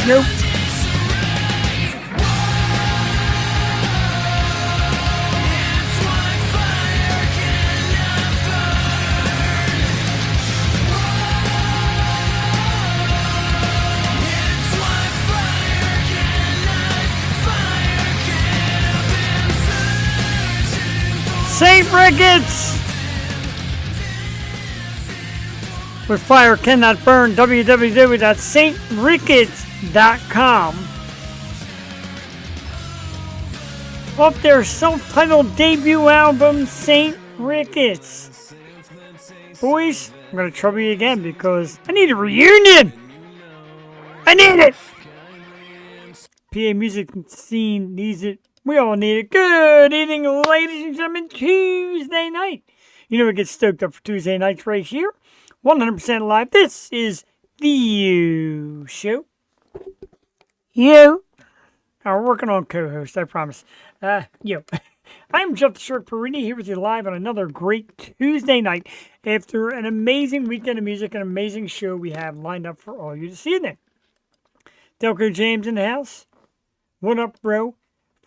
Nope. St. Ricketts! With Fire Cannot Burn, www.saintricketts.com. Off their self-titled debut album, St. Ricketts. Boys, I'm going to trouble you again because I need a reunion! I need it! PA music scene needs it. We all need it. Good evening, ladies and gentlemen. Tuesday night. You know we get stoked up for Tuesday nights right here. 100% live. This is the You Show. You. We're working on co-host, I promise. Yo. I'm Jeff the Short Perini here with you live on another great Tuesday night after an amazing weekend of music, an amazing show we have lined up for all you this evening. Delco James in the house. What up, bro?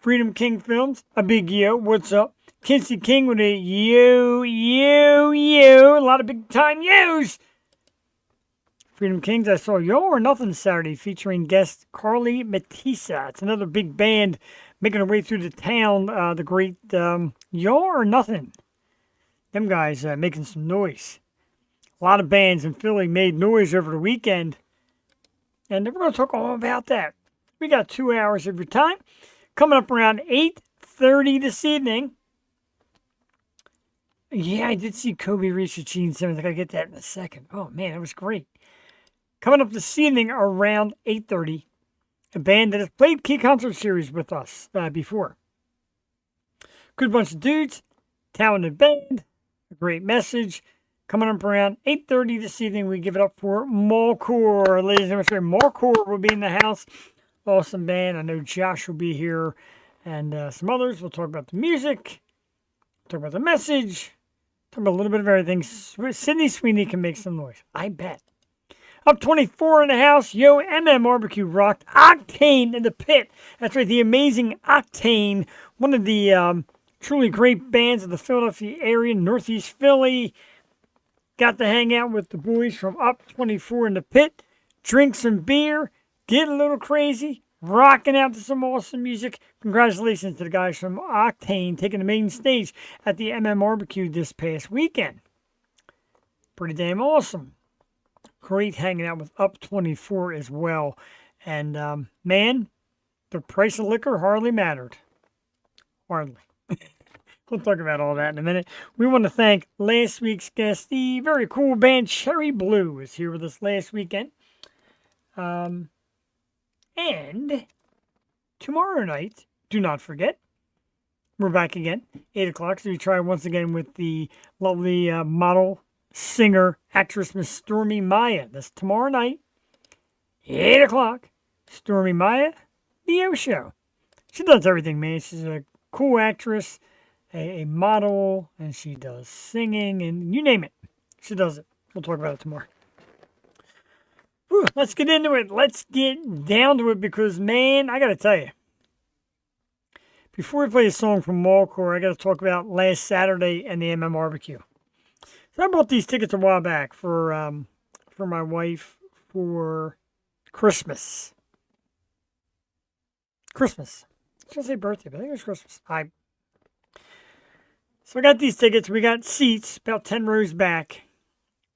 Freedom King Films, a big yo, what's up? Kinsey King with a yo, a lot of big time yos. Freedom Kings, I saw Yo or Nothing Saturday featuring guest Carly Matissa. It's another big band making their way through the town, the great Yo or Nothing. Them guys making some noise. A lot of bands in Philly made noise over the weekend. And we're going to talk all about that. We got 2 hours of your time. Coming up around 8:30 this evening. Yeah, I did see Kobe reach the Gene Simmons. I gotta get that in a second. Oh man, that was great. Coming up this evening around 8:30, a band that has played Key Concert Series with us before. Good bunch of dudes, talented band, a great message. Coming up around 8:30 this evening, we give it up for Mawcore. Ladies and gentlemen, Mawcore will be in the house. Awesome band. I know Josh will be here and some others. We'll talk about the music, talk about the message, talk about a little bit of everything. Sydney Sweeney can make some noise. I bet. Up 24 in the house. Yo, Barbecue rocked. Octane in the pit. That's right, the amazing Octane. One of the truly great bands of the Philadelphia area, Northeast Philly. Got to hang out with the boys from Up 24 in the pit. Drink some beer. Get a little crazy, rocking out to some awesome music. Congratulations to the guys from Octane taking the main stage at the Barbecue this past weekend. Pretty damn awesome. Great hanging out with Up 24 as well. And, man, the price of liquor hardly mattered. Hardly. We'll talk about all that in a minute. We want to thank last week's guest, the very cool band Cherry Blue was here with us last weekend. And tomorrow night, do not forget, we're back again, 8 o'clock. So we try once again with the lovely model, singer, actress, Miss Stormy Maya. That's tomorrow night, 8 o'clock. Stormy Maya, the O Show. She does everything, man. She's a cool actress, a model, and she does singing, and you name it. She does it. We'll talk about it tomorrow. Whew, let's get into it. Let's get down to it because, man, I got to tell you. Before we play a song from Mawcore, I got to talk about last Saturday and the Barbecue. So I bought these tickets a while back for my wife for Christmas. Christmas. I was going to say birthday, but I think it was Christmas. So I got these tickets. We got seats about 10 rows back.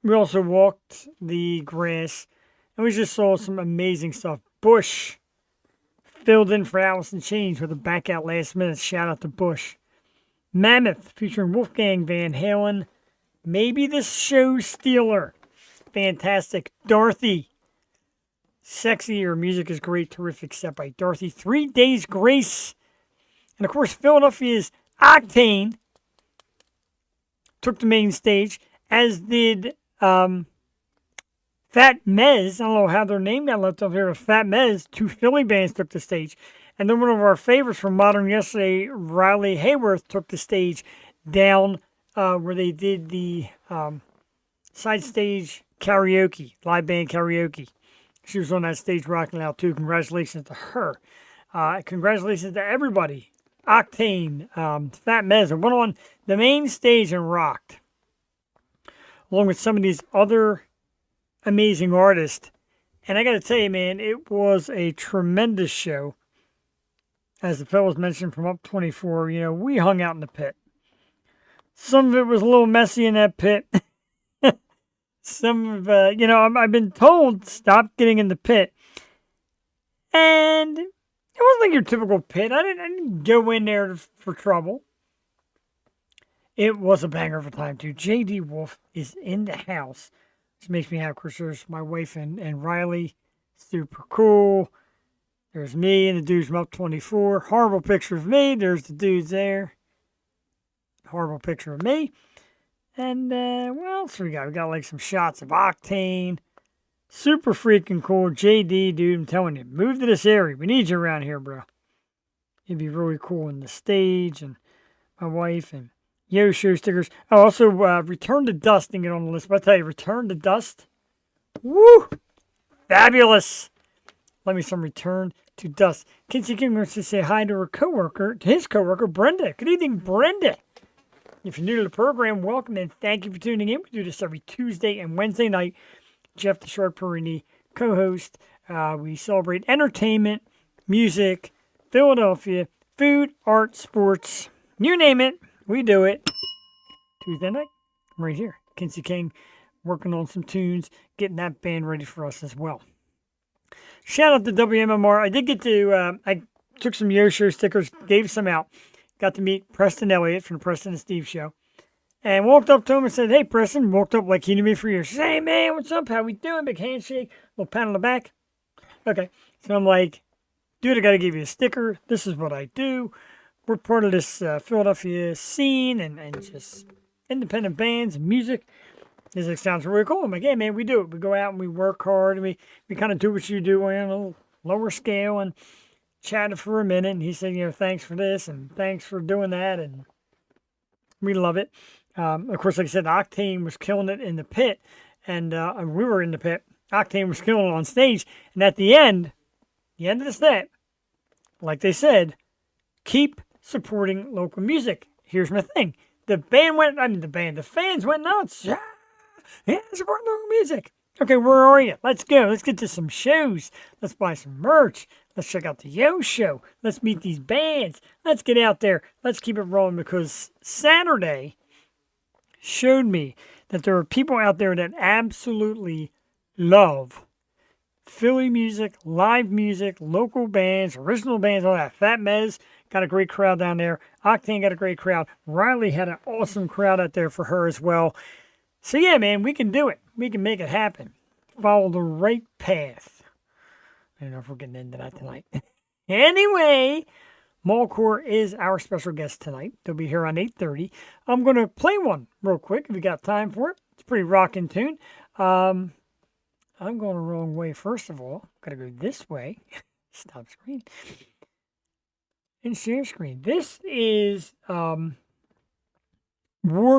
We also walked the grass. And we just saw some amazing stuff. Bush filled in for Alice in Chains with a back out last minute. Shout out to Bush. Mammoth featuring Wolfgang Van Halen. Maybe the Show Stealer. Fantastic. Dorothy. Sexy. Her music is great. Terrific set by Dorothy. 3 Days Grace. And of course, Philadelphia's Octane took the main stage, as did Fat Mez. I don't know how their name got left over here, but Fat Mez. 2 Philly bands took the stage. And then one of our favorites from Modern Yesterday, Riley Hayworth, took the stage down where they did the side stage karaoke, live band karaoke. She was on that stage rocking out too. Congratulations to her. Congratulations to everybody. Octane, Fat Mez, went on the main stage and rocked, along with some of these other amazing artists. And I got to tell you, man, it was a tremendous show. As the fellows mentioned from Up 24, we hung out in the pit. Some of it was a little messy in that pit. Some of, I've been told stop getting in the pit. And it wasn't like your typical pit. I didn't go in there for trouble. It was a banger of a time, too. J.D. Wolf is in the house, which makes me happy. Of course, there's my wife and Riley. Super cool. There's me and the dudes from Up 24. Horrible picture of me. There's the dudes there. Horrible picture of me. And what else we got? We got like some shots of Octane. Super freaking cool. JD, dude, I'm telling you, move to this area. We need you around here, bro. It'd be really cool in the stage, and my wife, and Yo Show stickers. Oh, also, Return to Dust didn't get on the list, but I tell you, Return to Dust. Woo! Fabulous! Let me some Return to Dust. Kinsey King wants to say hi to his coworker, Brenda. Good evening, Brenda. If you're new to the program, welcome and thank you for tuning in. We do this every Tuesday and Wednesday night. Jeff the Shark Perini, co-host. We celebrate entertainment, music, Philadelphia, food, art, sports. You name it, we do it. Tuesday night, I'm right here. Kinsey King working on some tunes, getting that band ready for us as well. Shout out to WMMR. I did get to, I took some Yo Show stickers, gave some out. Got to meet Preston Elliott from the Preston and Steve Show. And walked up to him and said, hey, Preston. Walked up like he knew me for years. Hey, man, what's up? How we doing? Big handshake. Little pat on the back. Okay. So I'm like, dude, I got to give you a sticker. This is what I do. We're part of this Philadelphia scene and just independent bands and music. He's like, sounds really cool. I'm like, hey, man, we do it. We go out and we work hard. And we kind of do what you do on a little lower scale. And chatted for a minute, and he said, thanks for this, and thanks for doing that, and we love it. Of course, like I said, Octane was killing it in the pit, and we were in the pit. Octane was killing it on stage, and at the end of the set, like they said, keep supporting local music. Here's my thing. The fans went nuts. Yeah, support local music. Okay, where are you? Let's go. Let's get to some shows. Let's buy some merch. Let's check out the Yo Show. Let's meet these bands. Let's get out there. Let's keep it rolling, because Saturday showed me that there are people out there that absolutely love Philly music, live music, local bands, original bands, all that. Fat Mez got a great crowd down there. Octane got a great crowd. Riley had an awesome crowd out there for her as well. So yeah, man, we can do it. We can make it happen. Follow the right path. I don't know if we're getting into that tonight. Anyway, Mawcore is our special guest tonight. They'll be here on 8:30. I'm going to play one real quick if you got time for it. It's a pretty rocking tune. I'm going the wrong way, first of all. Got to go this way. Stop screen. And share screen. This is War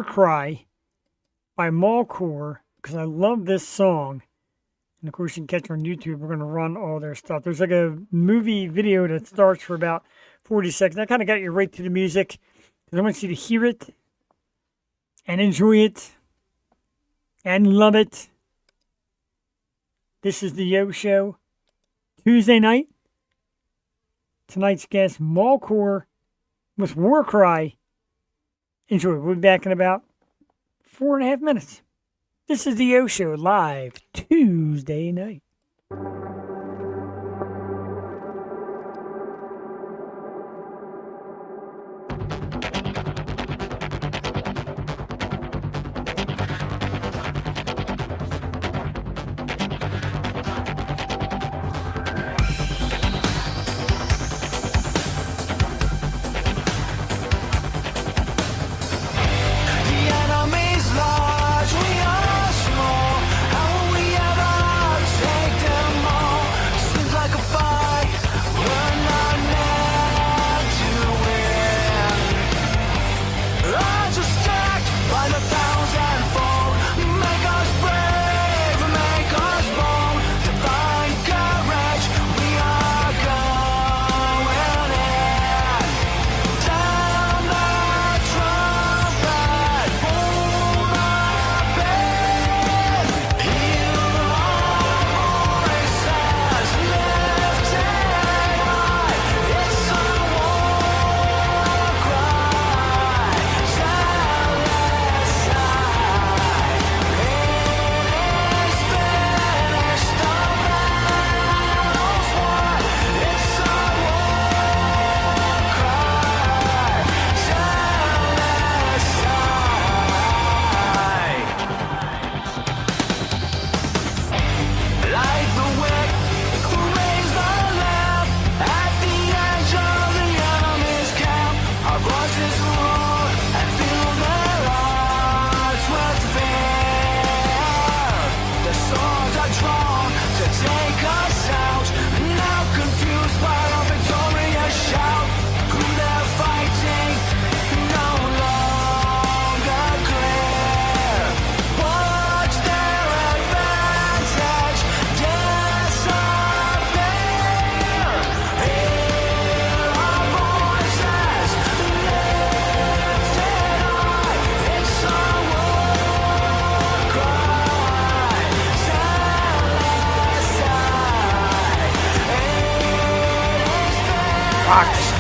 Cry by Mawcore, because I love this song. And of course, you can catch her on YouTube. We're going to run all their stuff. There's like a movie video that starts for about 40 seconds. I kind of got you right to the music, because I want you to hear it and enjoy it and love it. This is the Yo Show, Tuesday night. Tonight's guest, Mawcore with War Cry. Enjoy. We'll be back in about 4.5 minutes. This is the Yo Show live Tuesday night. Large, we are small. How will we ever take them all? rocks.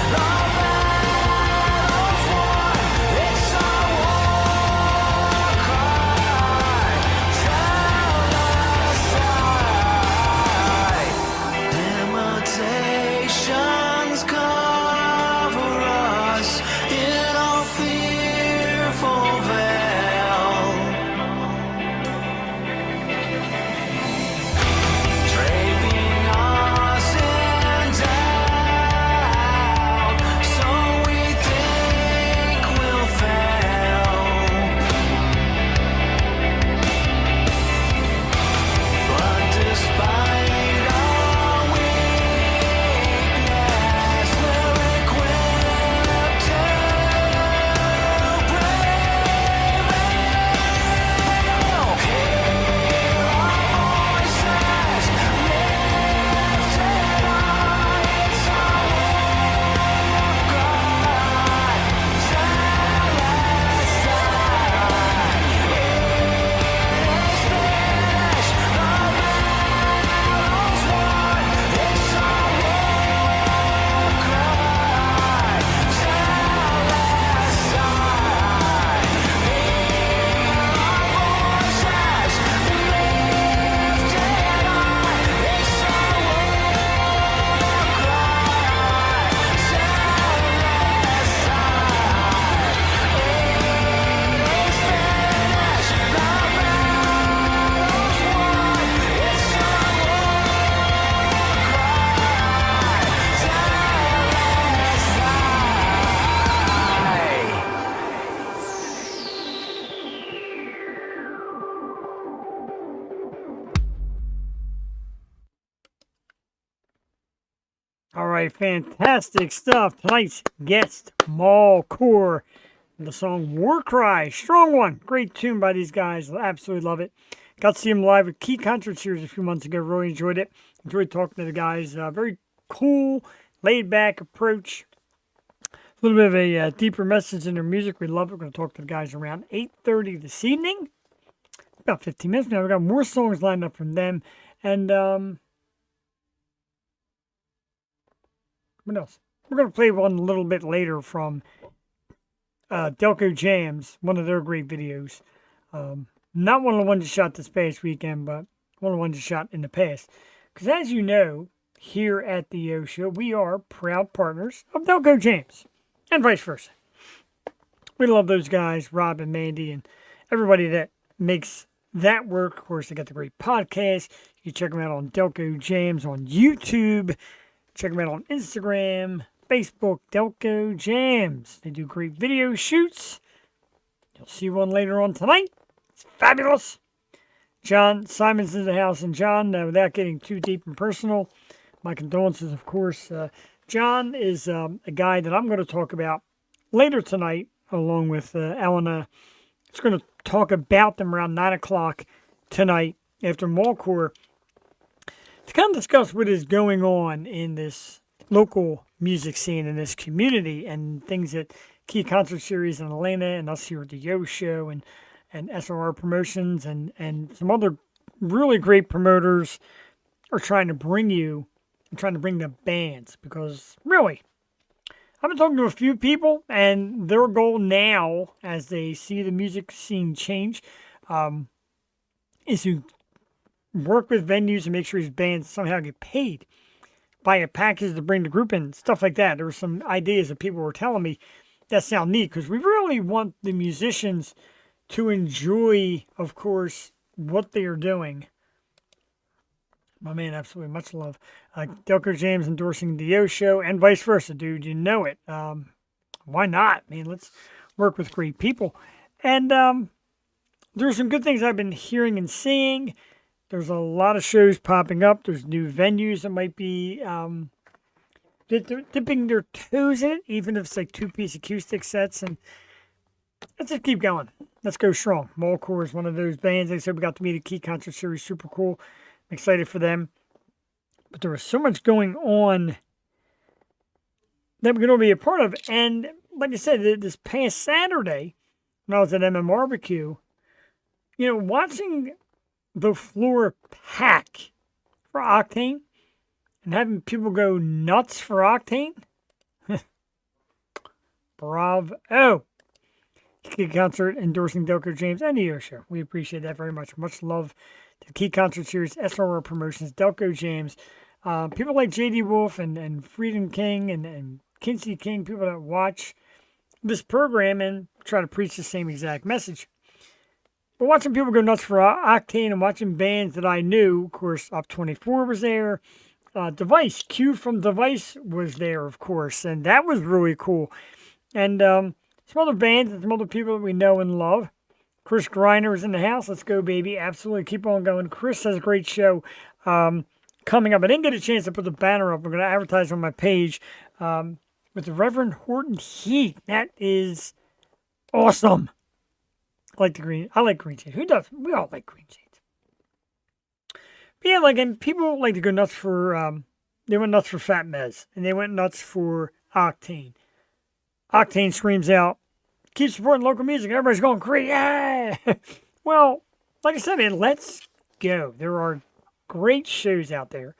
All right, fantastic stuff. Tonight's guest, Mawcore. The song War Cry, strong one. Great tune by these guys. Absolutely love it. Got to see them live at Key Concert Series a few months ago. Really enjoyed it. Enjoyed talking to the guys. Very cool, laid back approach. A little bit of a deeper message in their music. We love it. We're going to talk to the guys around 8:30 this evening. About 15 minutes now. We've got more songs lined up from them. And what else? We're going to play one a little bit later from Delco Jams, one of their great videos. Not one of the ones you shot this past weekend, but one of the ones you shot in the past. Because as you know, here at the Yo Show, we are proud partners of Delco Jams, and vice versa. We love those guys, Rob and Mandy, and everybody that makes that work. Of course, they got the great podcast. You can check them out on Delco Jams on YouTube. Check them out on Instagram, Facebook, Delco Jams. They do great video shoots. You'll see one later on tonight. It's fabulous. John Simon's in the house. And John, without getting too deep and personal, my condolences, of course. John is a guy that I'm going to talk about later tonight, along with Elena. It's going to talk about them around 9 o'clock tonight after Mawcore, to kind of discuss what is going on in this local music scene in this community and things that Key Concert Series and Elena and us here at the Yo Show and SRR Promotions and some other really great promoters are trying to bring you and trying to bring the bands. Because really, I've been talking to a few people, and their goal now, as they see the music scene change, is to work with venues and make sure these bands somehow get paid. Buy a package to bring the group in, stuff like that. There were some ideas that people were telling me that sound neat, because we really want the musicians to enjoy, of course, what they are doing. My man, absolutely, much love. Delco James endorsing the Yo Show and vice versa, dude. You know it. Why not? I mean, let's work with great people. And there's some good things I've been hearing and seeing. There's a lot of shows popping up. There's new venues that might be dipping their toes in it, even if it's like two-piece acoustic sets. And let's just keep going. Let's go strong. Mawcore is one of those bands. Like I said, we got to meet at Key Concert Series. Super cool. I'm excited for them. But there was so much going on that we're going to be a part of. And like I said, this past Saturday, when I was at Barbecue, watching the floor pack for Octane and having people go nuts for Octane, Bravo. Key Concert endorsing Delco James and the Show. We appreciate that very much. Much love to the Key Concert Series, SRR Promotions, Delco James. People like JD Wolf and Freedom King and Kinsey King, people that watch this program and try to preach the same exact message. But watching people go nuts for Octane and watching bands that I knew, of course, Up 24 was there. Device, Q from Device was there, of course, and that was really cool. And some other bands and some other people that we know and love. Chris Greiner is in the house. Let's go, baby. Absolutely. Keep on going. Chris has a great show coming up. I didn't get a chance to put the banner up. I'm going to advertise on my page with the Reverend Horton Heat. That is awesome. I like green shades. Who does? We all like green shades. But yeah, and people like to go nuts for, they went nuts for Fat Mez, and they went nuts for Octane. Octane screams out, keep supporting local music. Everybody's going crazy. Yeah! Well, like I said, man, let's go. There are great shows out there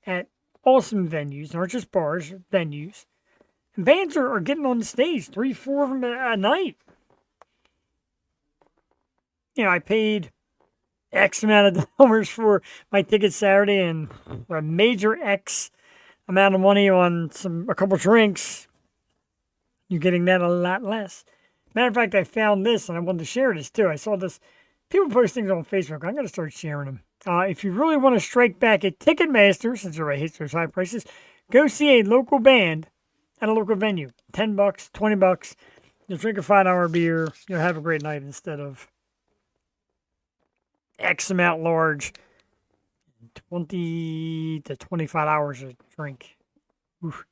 at awesome venues, not just bars, venues. And bands are getting on the stage, 3, 4 of them a night. I paid X amount of dollars for my ticket Saturday and a major X amount of money on a couple drinks. You're getting that a lot less. Matter of fact, I found this and I wanted to share this too. I saw this. People post things on Facebook. I'm going to start sharing them. If you really want to strike back at Ticketmaster, since everybody hates those high prices, go see a local band at a local venue. $10, $20. You'll drink a $5 beer. You'll have a great night instead of X amount large, 20 to 25 hours of drink. Oof.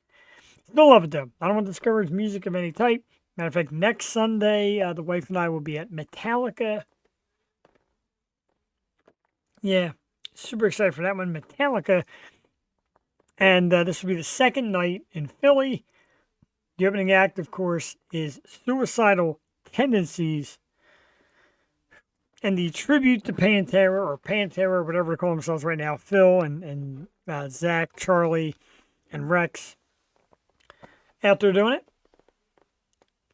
Still love it though. I don't want to discourage music of any type. Matter of fact, next Sunday, the wife and I will be at Metallica. Yeah, super excited for that one, Metallica. And this will be the second night in Philly. The opening act, of course, is Suicidal Tendencies. And the tribute to Pantera, or Pantera, whatever they call themselves right now, Phil and Zach, Charlie, and Rex out there doing it.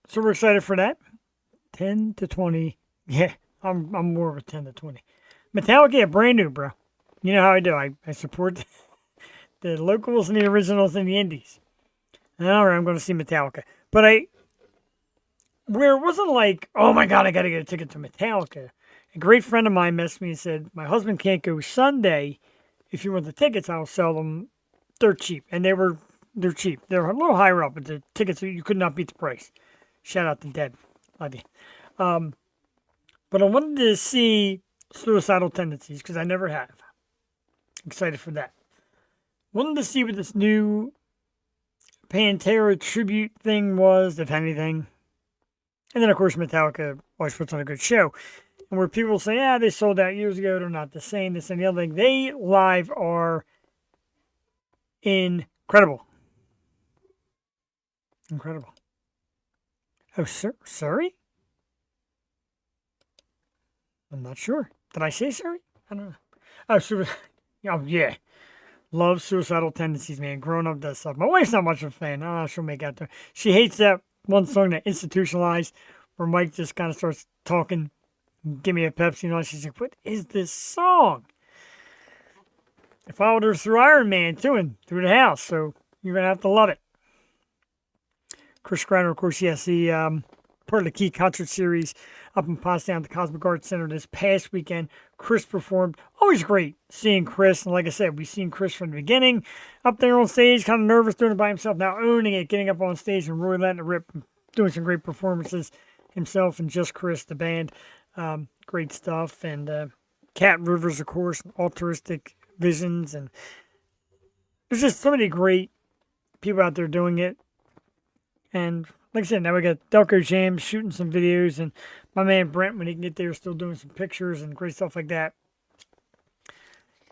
So we're excited for that. 10 to 20. Yeah, I'm more of a 10 to 20. Metallica, brand new, bro. You know how I do. I support the locals and the originals and the indies. All right, I'm going to see Metallica. But where it wasn't like, oh my God, I got to get a ticket to Metallica. A great friend of mine messaged me and said, my husband can't go Sunday. If you want the tickets, I'll sell them. They're cheap. And they're cheap. They're a little higher up, but the tickets, you could not beat the price. Shout out to Deb. Love you. But I wanted to see Suicidal Tendencies because I never have. Excited for that. Wanted to see what this new Pantera tribute thing was, if anything. And then, of course, Metallica always puts on a good show. And where people say, they sold out years ago, they're not the same, this and the other thing. They live are incredible. Incredible. Oh, sorry? I'm not sure. Did I say sorry? I don't know. Oh, yeah. Love Suicidal Tendencies, man. Growing up does stuff. My wife's not much of a fan. I don't know, she'll make out there. She hates that one song that Institutionalized, where Mike just kind of starts talking, give me a Pepsi, she's like, what is this song? I followed her through Iron Man, too, and through the house, so you're going to have to love it. Chris Greiner, of course, yes, the part of the Key Concert Series up in Potsdam at the Cosmic Arts Center this past weekend. Chris performed. Always great seeing Chris. And like I said, we've seen Chris from the beginning. Up there on stage, kind of nervous doing it by himself. Now owning it, getting up on stage and really letting it rip. Doing some great performances himself and just Chris, the band. Great stuff. And Cat Rivers, of course, Altruistic Visions. And there's just so many great people out there doing it. And like I said, now we got Delco James shooting some videos, and my man Brent, when he can get there, still doing some pictures and great stuff like that.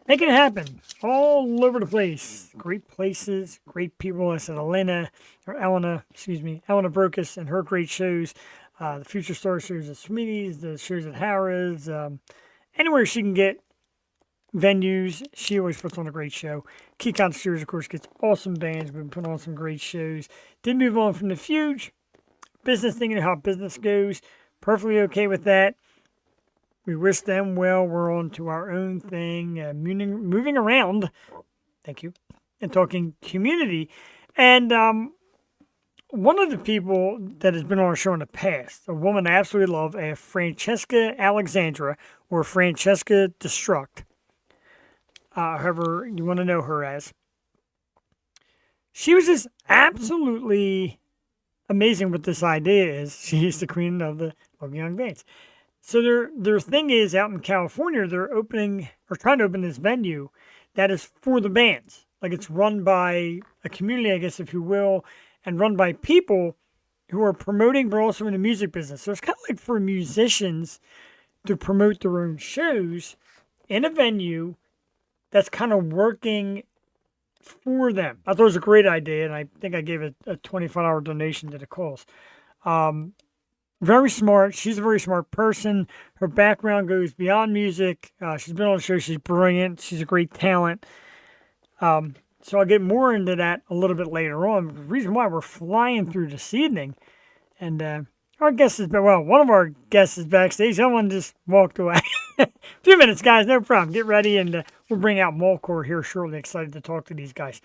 Making it happen all over the place. Great places, great people. I said Elena Brokus and her great shows. The Future Star shows at Smitty's, the shows at Harrah's. Anywhere she can get venues. She always puts on a great show. Key Concert Series, of course, gets awesome bands. We've been putting on some great shows. Did move on from the Fuge. Business thing and how business goes. Perfectly okay with that. We wish them well. We're on to our own thing, moving around. Thank you. And talking community. And one of the people that has been on our show in the past, a woman I absolutely love, Francesca Alexandra, or Francesca Destruct, however you want to know her as. She was just absolutely amazing what this idea is. She's the queen of the young bands. So their thing is out in California, they're opening or trying to open this venue that is for the bands. Like it's run by a community, I guess, if you will, and run by people who are promoting, but also in the music business. So it's kind of like for musicians to promote their own shows in a venue that's kind of working for them. I thought it was a great idea, and I think I gave a $25 donation to the cause. Very smart. She's a very smart person. Her background goes beyond music. She's been on the show. She's brilliant. She's a great talent. So I'll get more into that a little bit later on. The reason why we're flying through this evening, and our guest is, well, one of our guests is backstage. Someone just walked away. A few minutes, guys. No problem. Get ready, and we'll bring out Mawcore here shortly. Excited to talk to these guys.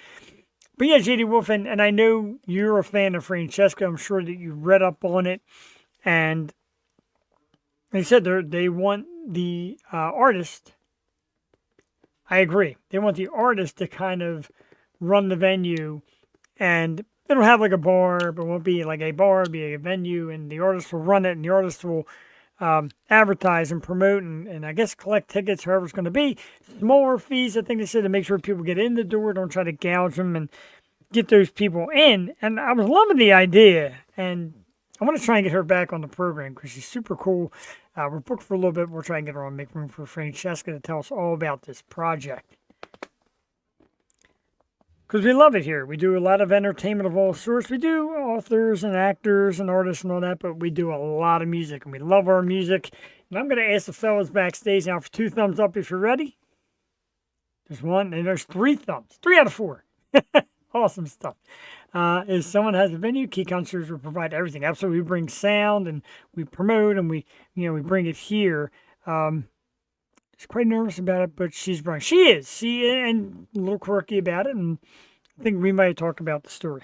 But yeah, JD Wolf, and I know you're a fan of Francesca. I'm sure that you read up on it. And they said they want the artist. I agree. They want the artist to kind of run the venue, and it'll have like a bar, but it won't be like a bar, it'll be a venue, and the artist will run it, and the artist will advertise and promote, and I guess collect tickets, however it's going to be. Smaller fees, I think they said, to make sure people get in the door, don't try to gouge them, and get those people in. And I was loving the idea, and I want to try and get her back on the program because she's super cool. We're booked for a little bit. We'll try and get her on, make room for Francesca to tell us all about this project. Because we love it here. We do a lot of entertainment of all sorts. We do authors and actors and artists and all that, but we do a lot of music, and we love our music. And I'm going to ask the fellas backstage now for 2 thumbs up if you're ready. There's 1, and there's 3 thumbs. 3 out of 4. Awesome stuff. If someone has a venue, Key Concerts will provide everything. Absolutely, we bring sound and we promote and we bring it here. She's quite nervous about it, but she's bright. She is. And a little quirky about it, and I think we might talk about the story.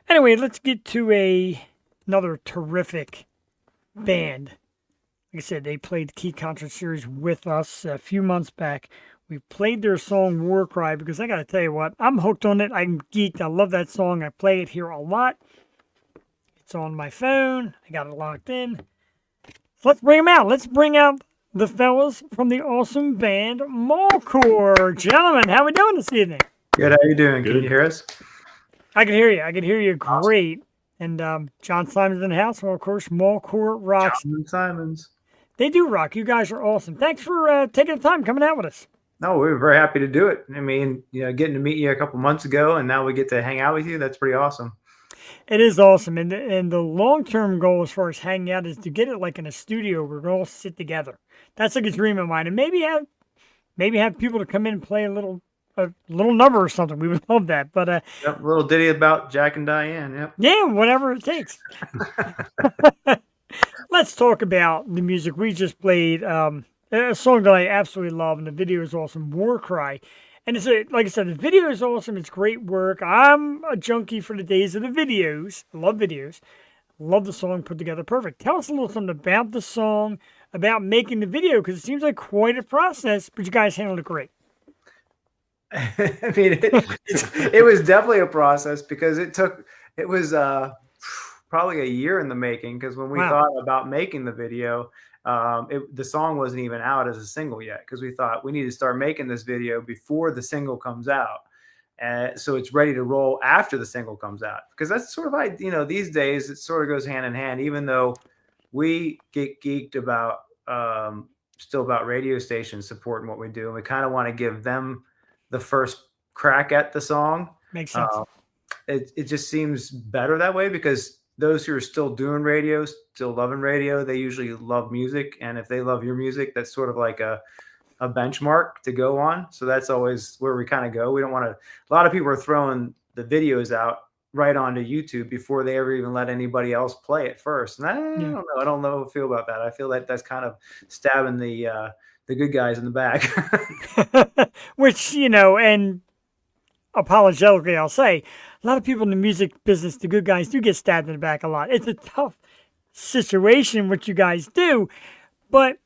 Anyway, let's get to another terrific band. Like I said, they played Key Concert Series with us a few months back. We played their song War Cry because I got to tell you what, I'm hooked on it. I'm geeked. I love that song. I play it here a lot. It's on my phone. I got it locked in. So let's bring them out. Let's bring out the fellas from the awesome band Mawcore. Gentlemen, how we doing this evening? Good. How you doing? Good. Can you hear us? I can hear you. I can hear you great. Awesome. And John Simon's in the house. Well, of course, Mawcore rocks. John Simons. They do rock. You guys are awesome. Thanks for taking the time coming out with us. No, we were very happy to do it. I mean, getting to meet you a couple months ago, and now we get to hang out with you. That's pretty awesome. It is awesome. And the long-term goal as far as hanging out is to get it like in a studio where we all sit together. That's like a dream of mine. And maybe have people to come in and play a little number or something. We would love that. But a little ditty about Jack and Diane. Yep. Yeah, whatever it takes. Let's talk about the music. We just played a song that I absolutely love, and the video is awesome, War Cry. And it's like I said, the video is awesome. It's great work. I'm a junkie for the days of the videos. I love videos. Love the song put together perfect. Tell us a little something about the song, about making the video, because it seems like quite a process, but you guys handled it great. I mean, it was definitely a process because it was probably a year in the making, because when we thought about making the video, the song wasn't even out as a single yet, because we thought we need to start making this video before the single comes out. And so it's ready to roll after the single comes out, because that's sort of, these days it sort of goes hand in hand, even though we get geeked about, still about radio stations supporting what we do. And we kind of want to give them the first crack at the song. Makes sense. It just seems better that way, because those who are still doing radio, still loving radio, they usually love music. And if they love your music, that's sort of like a benchmark to go on. So that's always where we kind of go. We don't want to. A lot of people are throwing the videos out right onto YouTube before they ever even let anybody else play it first. And I don't Yeah. know. I don't know how I feel about that. I feel like that's kind of stabbing the good guys in the back. Which, and apologetically, I'll say, a lot of people in the music business, the good guys, do get stabbed in the back a lot. It's a tough situation, what you guys do, but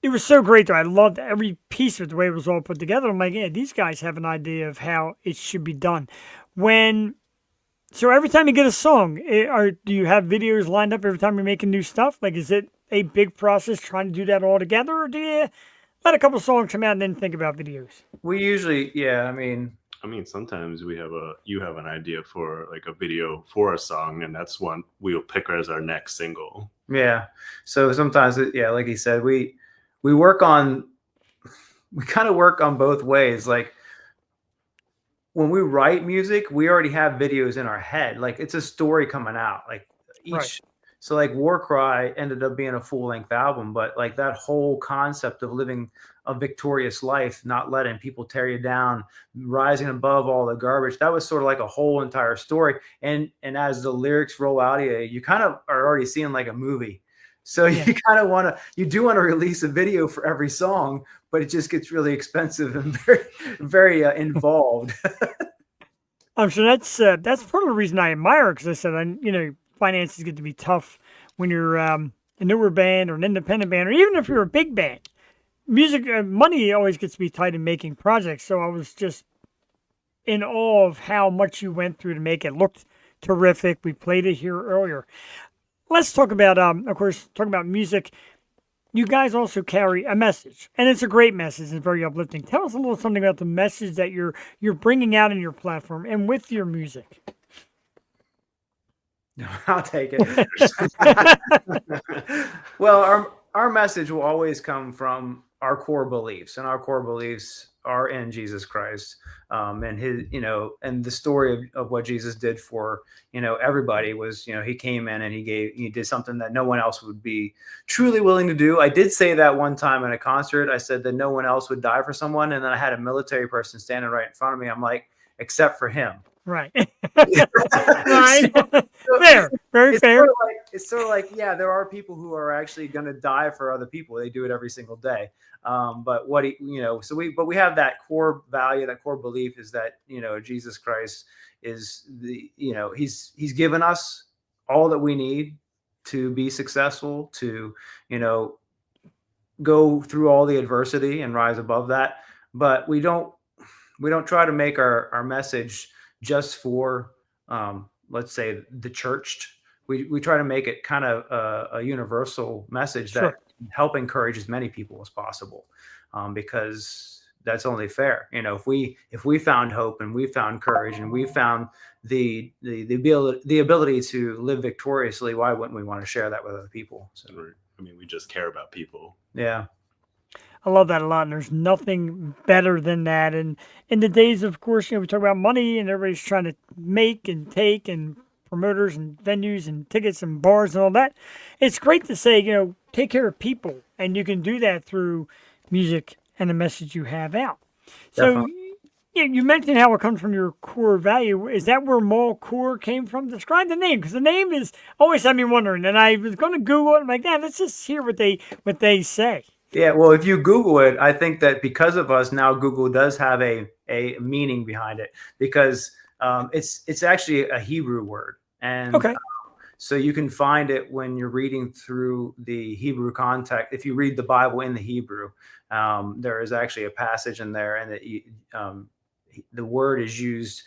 it was so great, though. I loved every piece of it, the way it was all put together. I'm like, yeah, these guys have an idea of how it should be done. So every time you get a song, do you have videos lined up every time you're making new stuff? Like, is it a big process trying to do that all together, or do you let a couple songs come out and then think about videos? We usually, yeah, I mean, sometimes you have an idea for like a video for a song, and that's one we'll pick as our next single. yeah. So sometimes, yeah, like he said, we work on, we kind of work on both ways. Like when we write music, we already have videos in our head. Like it's a story coming out. Like each, Right. so like War Cry ended up being a full length album, but like that whole concept of living a victorious life, not letting people tear you down, rising above all the garbage, that was sort of like a whole entire story. And as the lyrics roll out of you, you kind of are already seeing like a movie. So Yeah. you kind of you do want to release a video for every song, but it just gets really expensive and very involved. I'm sure that's part of the reason I admire it, because I said, finances get to be tough when you're a newer band or an independent band, or even if you're a big band. Music money always gets to be tight in making projects. So I was just in awe of how much you went through to make it. Looked terrific. We played it here earlier. Let's talk about, of course, talking about music. You guys also carry a message, and it's a great message and very uplifting. Tell us a little something about the message that you're bringing out in your platform and with your music. I'll take it. Well, our message will always come from our core beliefs, and our core beliefs are in Jesus Christ, and his, and the story of what Jesus did for, everybody was, he came in and he did something that no one else would be truly willing to do. I did say that one time in a concert. I said that no one else would die for someone, and then I had a military person standing right in front of me. I'm like, except for him. Right. Right. Fair. Very fair. It's sort of like, yeah, there are people who are actually going to die for other people. They do it every single day. But we have that core value, that core belief is that, Jesus Christ is he's given us all that we need to be successful, to, go through all the adversity and rise above that. But we don't try to make our message just for, let's say, the churched. We try to make it kind of a universal message that help encourage as many people as possible, because that's only fair. If we found hope and we found courage and we found the ability to live victoriously, why wouldn't we want to share that with other people? So, we just care about people. Yeah. I love that a lot, and there's nothing better than that. And in the days, of course, we talk about money, and everybody's trying to make and take, and promoters and venues and tickets and bars and all that. It's great to say, take care of people, and you can do that through music and the message you have out. So, you mentioned how it comes from your core value. Is that where Mawcore came from? Describe the name, because the name is always had me wondering. And I was going to Google it. I'm like, let's just hear what they say. Yeah, well, if you Google it, I think that because of us now, Google does have a meaning behind it, because it's actually a Hebrew word, and so you can find it when you're reading through the Hebrew context. If you read the Bible in the Hebrew, there is actually a passage in there, and the word is used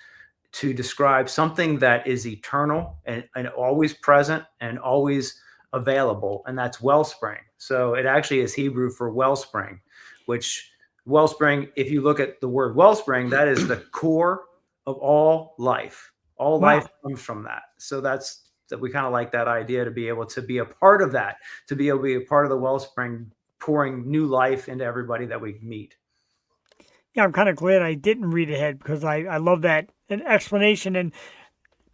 to describe something that is eternal and always present and always available, and that's wellspring. So it actually is Hebrew for wellspring, which wellspring, if you look at the word wellspring, that is the core of all life. All life comes from that. So that we kind of like that idea, to be able to be a part of that, to be able to be a part of the wellspring, pouring new life into everybody that we meet. Yeah, I'm kind of glad I didn't read ahead, because I love that an explanation. And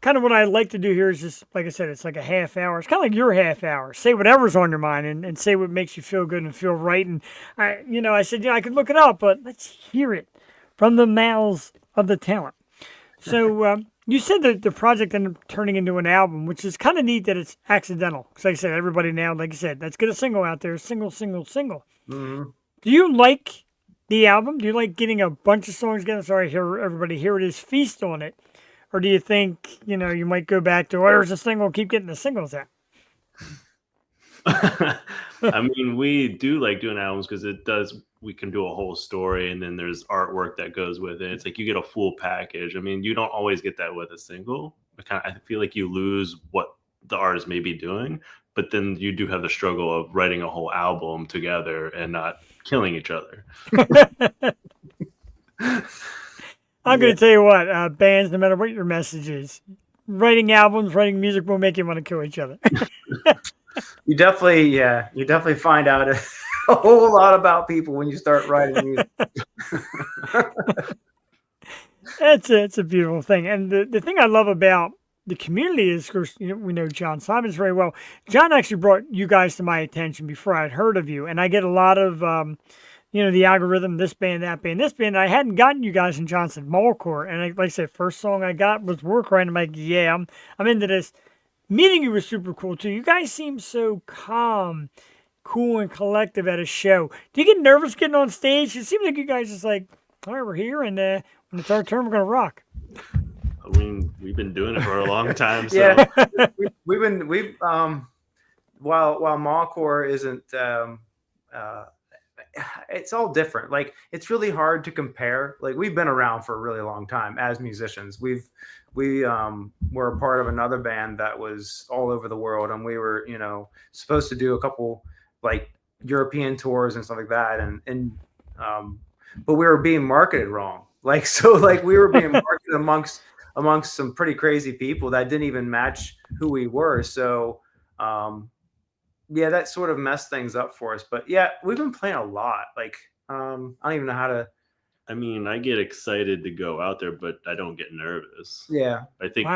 kind of what I like to do here is just, like I said, it's like a half hour. It's kind of like your half hour. Say whatever's on your mind and say what makes you feel good and feel right. And I said, I could look it up, but let's hear it from the mouths of the talent. So you said that the project ended up turning into an album, which is kind of neat that it's accidental. Because like I said, everybody now, like I said, let's get a single out there, single. Mm-hmm. Do you like the album? Do you like getting a bunch of songs together? Sorry, everybody, here it is, feast on it. Or do you think, you might go back to, there's a single, keep getting the singles out? I mean, we do like doing albums because we can do a whole story and then there's artwork that goes with it. It's like you get a full package. I mean, you don't always get that with a single. I feel like you lose what the artist may be doing, but then you do have the struggle of writing a whole album together and not killing each other. I'm going to tell you what, bands, no matter what your message is, writing albums, writing music will make you want to kill each other. You definitely find out a whole lot about people when you start writing music. It's a beautiful thing. And the thing I love about the community is, of course, we know John Simons very well. John actually brought you guys to my attention before I'd heard of you. And I get a lot of, the algorithm, this band, that band, this band. I hadn't gotten you guys in Johnson, Mawcore. And like I said, first song I got was Work Right. I'm like, yeah, I'm into this. Meeting you was super cool too. You guys seem so calm, cool, and collective at a show. Do you get nervous getting on stage? It seems like you guys just like, all right, we're here, and when it's our turn, we're gonna rock. I mean, we've been doing it for a long time. So. Yeah, while Mawcore isn't, it's all different. Like, it's really hard to compare. Like, we've been around for a really long time as musicians. We were a part of another band that was all over the world, and we were, supposed to do a couple like European tours and stuff like that. But we were being marketed wrong. Like, so like we were being marketed amongst some pretty crazy people that didn't even match who we were. So, that sort of messed things up for us. But yeah, we've been playing a lot. Like, I don't even know how to. I mean, I get excited to go out there, but I don't get nervous. Yeah. I think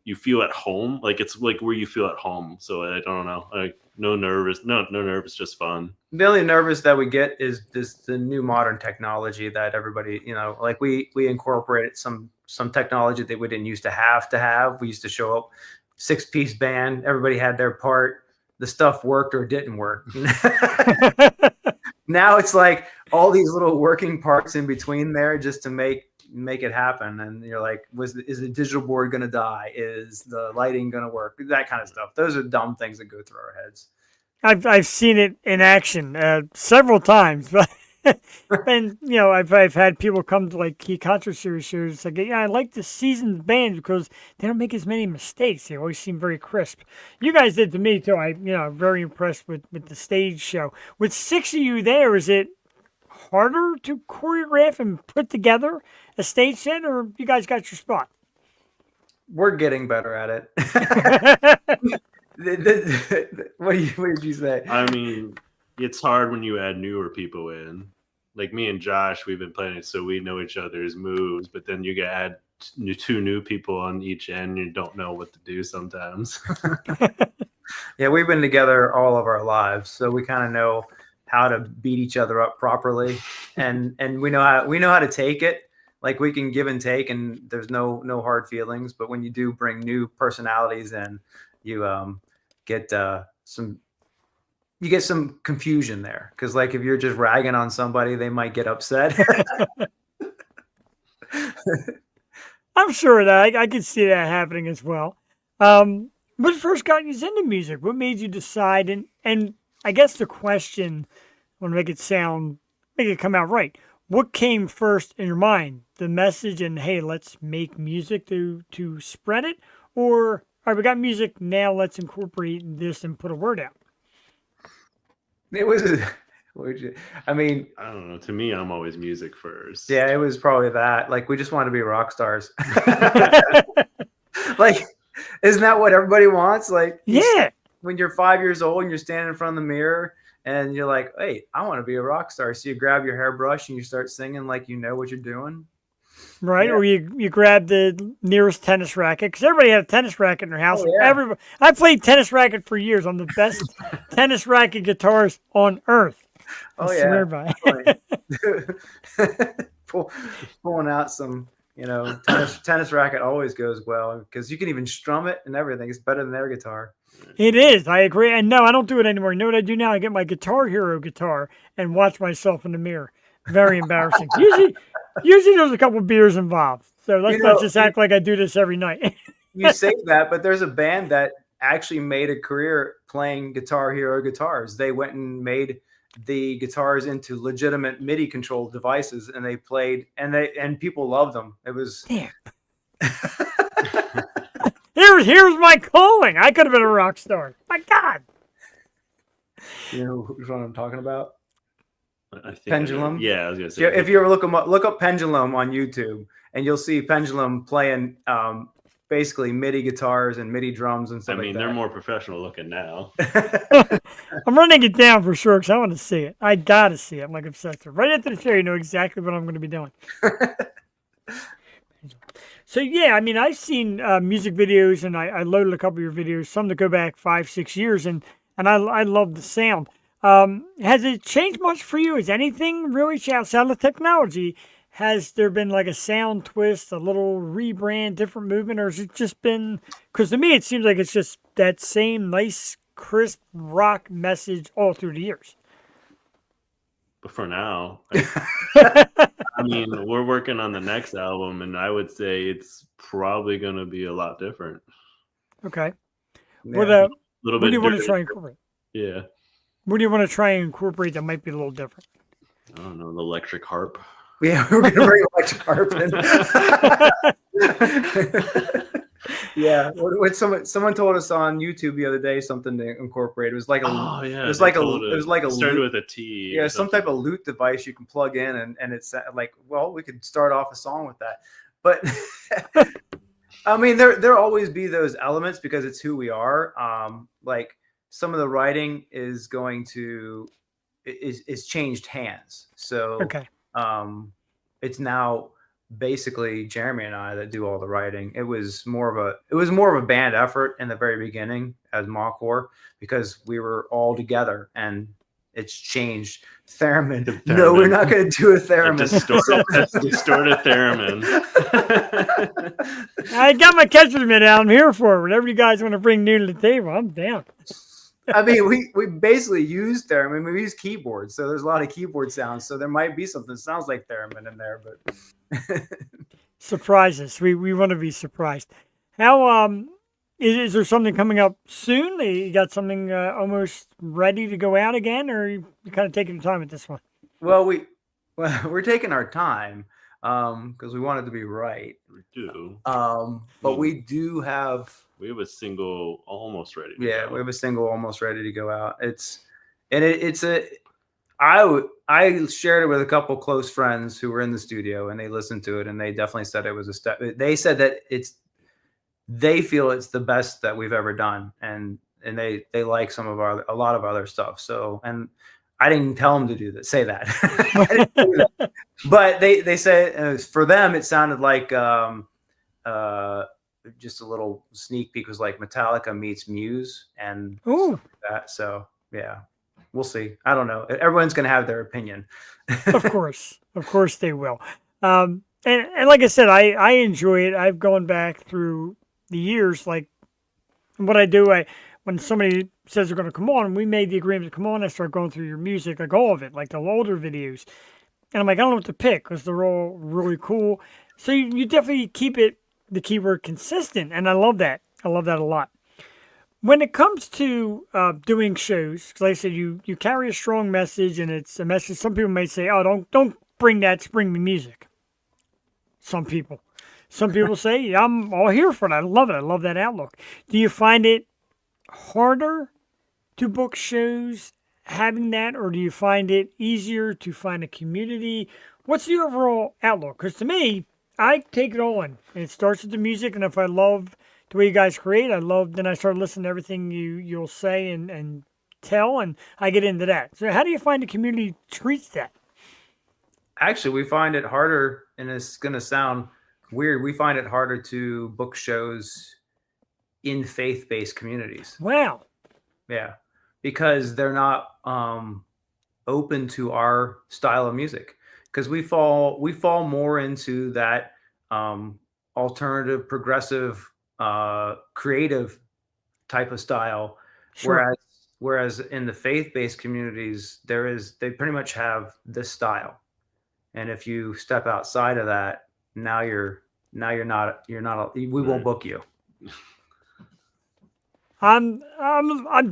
you feel at home. Like, it's like where you feel at home. So I don't know. Like, no nervous, just fun. The only nervous that we get is the new modern technology that everybody, like we incorporated some technology that we didn't used to have. We used to show up 6-piece band. Everybody had their part. The stuff worked or didn't work. Now it's like all these little working parts in between there just to make it happen. And you're like, is the digital board going to die? Is the lighting going to work? That kind of stuff. Those are dumb things that go through our heads. I've seen it in action several times, but and I've had people come to like key concert series shows. It's like, I like the seasoned band because they don't make as many mistakes. They always seem very crisp. You guys did to me too. I'm very impressed with the stage show. With 6 of you there, is it harder to choreograph and put together a stage set, or you guys got your spot? We're getting better at it. What did you say? I mean, it's hard when you add newer people in. Like me and Josh, we've been playing it so we know each other's moves, but then you get add two new people on each end, and you don't know what to do sometimes. Yeah, we've been together all of our lives, so we kind of know how to beat each other up properly, and we know how to take it. Like, we can give and take, and there's no hard feelings. But when you do bring new personalities in, you get some confusion there, because like if you're just ragging on somebody, they might get upset. I'm sure that I could see that happening as well. What first got you into music? What made you decide? And I guess the question, I want to make it come out right. What came first in your mind? The message and, hey, let's make music to spread it? Or, all right, we got music, now let's incorporate this and put a word out? It was, I mean, I don't know. To me, I'm always music first. Yeah, it was probably that. Like, we just wanted to be rock stars. Like, isn't that what everybody wants? Like, yeah. When you're 5 years old and you're standing in front of the mirror and you're like, hey, I want to be a rock star. So you grab your hairbrush and you start singing like you know what you're doing. Right, Yeah. or you grab the nearest tennis racket because everybody had a tennis racket in their house. Oh, And yeah. everybody, I played tennis racket for years. I'm the best tennis racket guitarist on earth. I Oh yeah, swear by. definitely. Pulling out some, tennis racket always goes well because you can even strum it and everything. It's better than their guitar. It is. I agree. And no, I don't do it anymore. You know what I do now? I get my Guitar Hero guitar and watch myself in the mirror. Very embarrassing. Usually there's a couple beers involved. So let's not just act like I do this every night. You say that, but there's a band that actually made a career playing Guitar Hero guitars. They went and made the guitars into legitimate MIDI controlled devices, and they played, and people loved them. It was. Damn. Here's my calling. I could have been a rock star. My God. You know which one I'm talking about? I think Pendulum. Yeah, I was gonna say. Yeah, if you ever look up Pendulum on YouTube, and you'll see Pendulum playing basically MIDI guitars and MIDI drums and stuff. they're more professional looking now. I'm running it down for sure because I want to see it. I gotta see it. I'm like obsessed. Right after the show, you know exactly what I'm going to be doing. So yeah, I mean, I've seen music videos, and I loaded a couple of your videos, some that go back 5-6 years, and I love the sound. Has it changed much for you? Is anything really outside of technology? Has there been like a sound twist, a little rebrand, different movement, or has it just been? Because to me, it seems like it's just that same nice, crisp rock message all through the years. But for now, I mean, we're working on the next album, and I would say it's probably going to be a lot different. Okay. Yeah. What do you want to try and incorporate? Yeah. What do you want to try and incorporate that might be a little different? I don't know, the electric harp. Yeah, we're gonna bring electric harp in. Yeah, what someone told us on YouTube the other day something to incorporate. It was like it was like a started loop. with a T. Yeah, some type of loop device you can plug in, and it's like, well, we could start off a song with that. But I mean, there always be those elements because it's who we are. Like some of the writing is going to is changed hands. So Okay. It's now basically Jeremy and I that do all the writing. It was more of a band effort in the very beginning as Mawcore because we were all together, and it's changed. Theremin. No, we're not going to do a theremin. Distorted theremin. I got my catcher's mitt out. I'm here for it. Whatever you guys want to bring new to the table, I'm down. I mean, we basically use theremin. We use keyboards, so there's a lot of keyboard sounds. So there might be something that sounds like theremin in there, but surprise us. We want to be surprised. How is there something coming up soon? You got something almost ready to go out again, or you kind of taking your time with this one? Well, we're taking our time because we want it to be right. We do. But we do have. We have a single almost ready to go. We have a single almost ready to go out. I shared it with a couple close friends who were in the studio, and they listened to it, and they definitely said it was a step. They said that they feel it's the best that we've ever done, and they like a lot of other stuff. So, and I didn't tell them to say that. But they said for them it sounded like just a little sneak peek was like Metallica meets Muse and that. So yeah, we'll see. I don't know. Everyone's going to have their opinion. Of course they will. And like I said, I enjoy it. I've gone back through the years. Like what I do, when somebody says they're going to come on, and we made the agreement to come on, I start going through your music, like all of it, like the older videos. And I'm like, I don't know what to pick because they're all really cool. So you definitely keep it, the keyword consistent, and I love that. I love that a lot. When it comes to doing shows, because like I said, you carry a strong message, and it's a message. Some people may say, "Oh, don't bring that, just bring me music." Some people say, yeah, "I'm all here for it. I love it. I love that outlook." Do you find it harder to book shows having that, or do you find it easier to find a community? What's the overall outlook? Because to me, I take it all in. It starts with the music, and if I love the way you guys create, then I start listening to everything you'll say and tell, and I get into that. So how do you find the community treats that? Actually, we find it harder, and it's going to sound weird. We find it harder to book shows in faith-based communities. Wow. Yeah, because they're not open to our style of music. Because we fall more into that alternative, progressive, creative type of style, Sure. whereas in the faith-based communities, they pretty much have this style. And if you step outside of that, now you're not we won't book you. I'm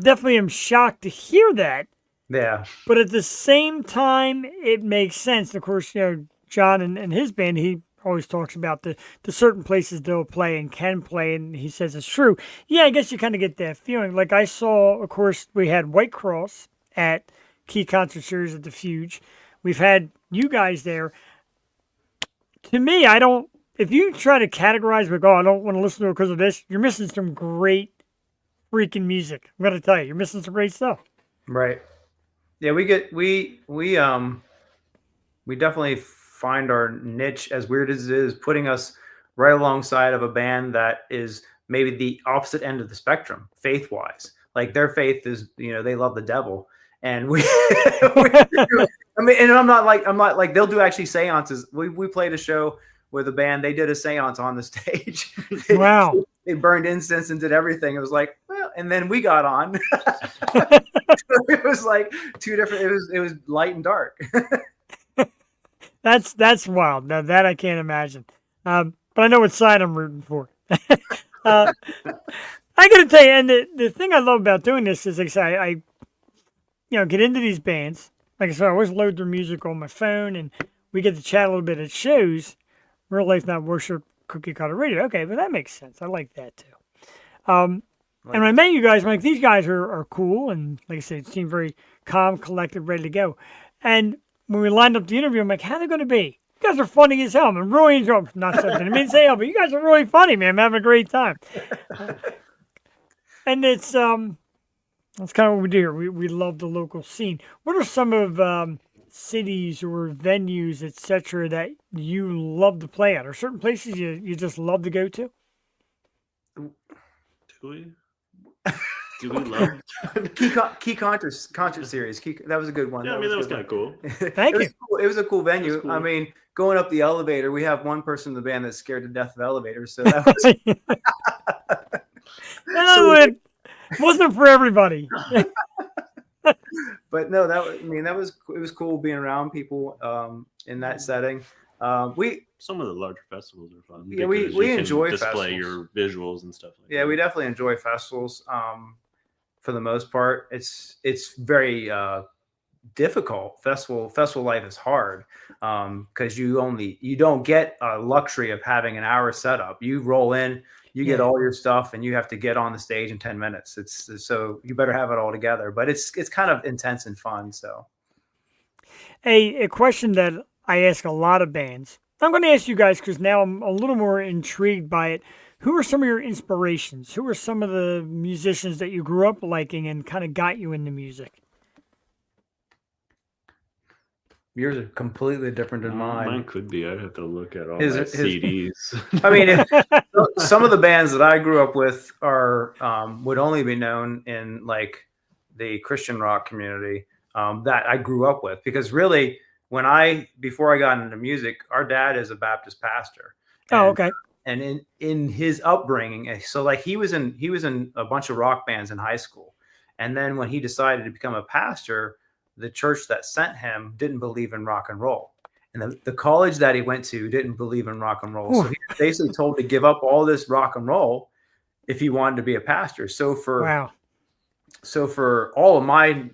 definitely am shocked to hear that, Yeah. but at the same time, it makes sense. Of course, John and his band, he always talks about the certain places they'll play and can play, and he says it's true. Yeah, I guess you kind of get that feeling. Like I saw, of course, we had White Cross at Key Concert Series at the Fuge. We've had you guys there. To me, I don't. If you try to categorize, like, I don't want to listen to it because of this, you're missing some great freaking music. I'm gonna tell you, you're missing some great stuff. Right. Yeah, we definitely find our niche, as weird as it is, putting us right alongside of a band that is maybe the opposite end of the spectrum, faith wise. Like their faith is, they love the devil, and I mean, and I'm not like they'll do actually seances. We played a show with a band. They did a seance on the stage. Wow. They burned incense and did everything. It was like, well, and then we got on. It was like two different. It was light and dark. That's wild. Now that I can't imagine. But I know what side I'm rooting for. I got to tell you, and the thing I love about doing this is, like I say, I get into these bands. Like I said, I always load their music on my phone, and we get to chat a little bit at shows. Real Life Not Worship, Cookie Cutter Radio. Okay, but that makes sense. I like that too. And when I met you guys, I'm like, these guys are cool, and like I said, it seemed very calm, collected, ready to go. And when we lined up the interview, I'm like, how are they going to be? You guys are funny as hell. I'm really enjoying. Not something I mean to say hell, but you guys are really funny, man. I'm having a great time. And it's that's kind of what we do here. We love the local scene. What are some of cities or venues, etc., that you love to play at, or certain places you just love to go to? Do we? Do we love Key Concert Series? That was a good one. Yeah, that was kind of cool. Thank you. Cool. It was a cool venue. Cool. I mean, going up the elevator, we have one person in the band that's scared to death of elevators, so that was. It wasn't for everybody. But no, it was cool being around people in that setting. Some of the larger festivals are fun. Yeah, we enjoy display festivals. your visuals and stuff like that. Yeah, we definitely enjoy festivals. For the most part, it's very difficult. Festival life is hard because you don't get a luxury of having an hour setup. You roll in, you get all your stuff, and you have to get on the stage in 10 minutes. So you better have it all together. But it's kind of intense and fun. So A question that I ask a lot of bands. I'm going to ask you guys because now I'm a little more intrigued by it. Who are some of your inspirations? Who are some of the musicians that you grew up liking and kind of got you into music? yours are completely different than mine. Mine could be. I'd have to look at all my CDs. I mean, some of the bands that I grew up with would only be known in like the Christian rock community that I grew up with, because really, before I got into music, our dad is a Baptist pastor. Oh, okay. And in his upbringing, so like he was in a bunch of rock bands in high school, and then when he decided to become a pastor, the church that sent him didn't believe in rock and roll, and the college that he went to didn't believe in rock and roll. So he was basically told to give up all this rock and roll if he wanted to be a pastor. So for all of my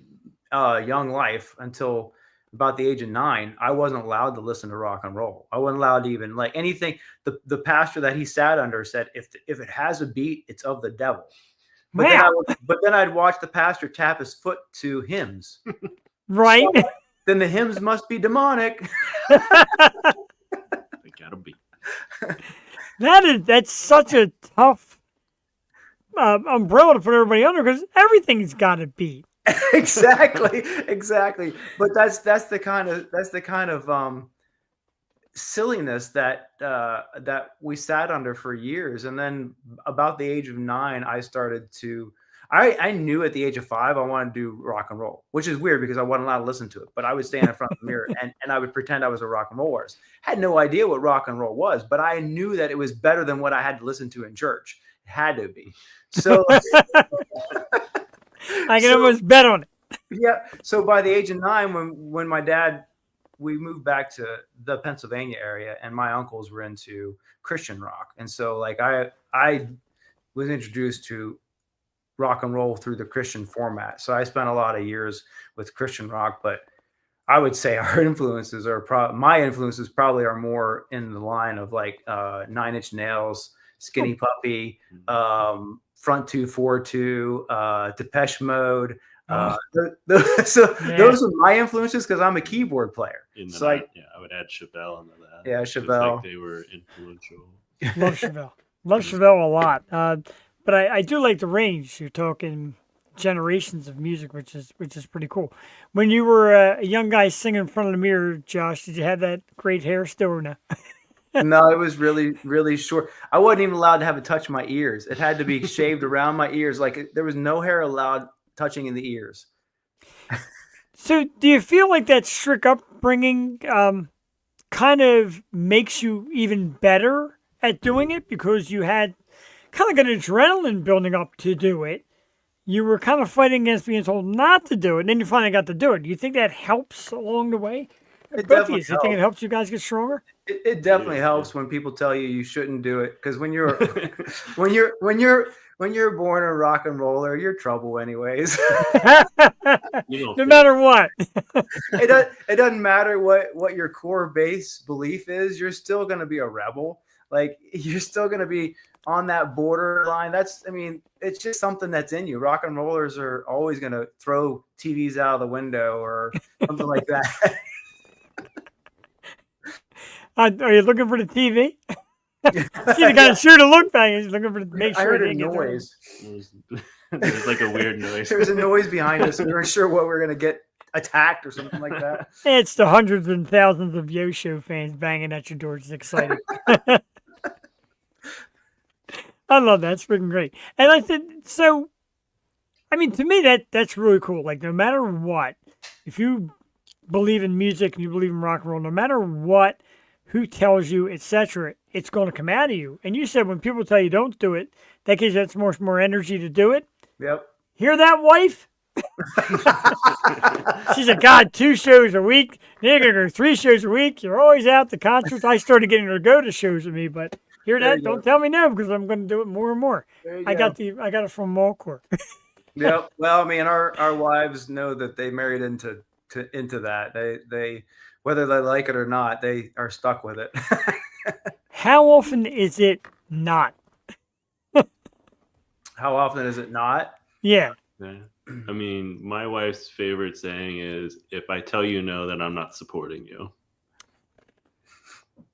young life until about the age of 9, I wasn't allowed to listen to rock and roll. I wasn't allowed to even like anything. The pastor that he sat under said, if it has a beat, it's of the devil. But then I'd watch the pastor tap his foot to hymns. Right. So, then the hymns must be demonic. They gotta be. That's such a tough umbrella to put everybody under, because everything's got to beat. exactly. But that's the kind of silliness that that we sat under for years. And then about the age of 9, I started to. I knew at the age of 5 I wanted to do rock and roll, which is weird because I wasn't allowed to listen to it. But I would stand in front of the mirror and I would pretend I was a rock and roll artist. Had no idea what rock and roll was, but I knew that it was better than what I had to listen to in church. It had to be. So I can almost bet on it. Yeah. So by the age of 9, when my dad, we moved back to the Pennsylvania area, and my uncles were into Christian rock, and so like I was introduced to rock and roll through the Christian format. So I spent a lot of years with Christian rock, but I would say our influences are my influences probably are more in the line of like 9 Inch Nails, Skinny Puppy, Front 242, Depeche Mode. So those are my influences because I'm a keyboard player. So I would add Chevelle into that. Yeah, Chevelle. Like they were influential. Love Chevelle. Love Chevelle a lot. But I do like the range. You're talking generations of music, which is pretty cool. When you were a young guy singing in front of the mirror, Josh, did you have that great hair still or no? No, it was really, really short. I wasn't even allowed to have it touch my ears. It had to be shaved around my ears. Like there was no hair allowed touching in the ears. So do you feel like that strict upbringing kind of makes you even better at doing it because you had kind of an adrenaline building up to do it? You were kind of fighting against being told not to do it, and then you finally got to do it. Do you think that helps along the way? It Both of you, definitely do you think it helps you guys get stronger? It definitely helps when people tell you shouldn't do it, because when you're when you're born a rock and roller, you're trouble anyways. No matter what. It doesn't matter what your core base belief is. You're still going to be a rebel. Like you're still going to be on that borderline. It's just something that's in you. Rock and rollers are always going to throw TVs out of the window or something like that. Are you looking for the TV? See the guy sure to look back. He's looking for the make sure. I heard a noise. There's like a weird noise. There was a noise behind us. We weren't sure what we were going to get attacked or something like that. It's the hundreds and thousands of Yo Show fans banging at your door. It's exciting. I love that. It's freaking great. And I said, so, I mean, to me, that's really cool. Like, no matter what, if you believe in music and you believe in rock and roll, no matter what, who tells you, etc., it's going to come out of you. And you said when people tell you don't do it, that gives you more energy to do it. Yep. Hear that, wife? She said, God, 2 shows a week. You're going to go 3 shows a week. You're always out to concerts. I started getting her to go to shows with me, but hear that? Don't tell me no, because I'm going to do it more and more. I got it from Mawcore. Yep. Well, I mean, our wives know that they married into that. They whether they like it or not, they are stuck with it. How often is it not? How often is it not? Yeah. I mean, my wife's favorite saying is, if I tell you no, then I'm not supporting you.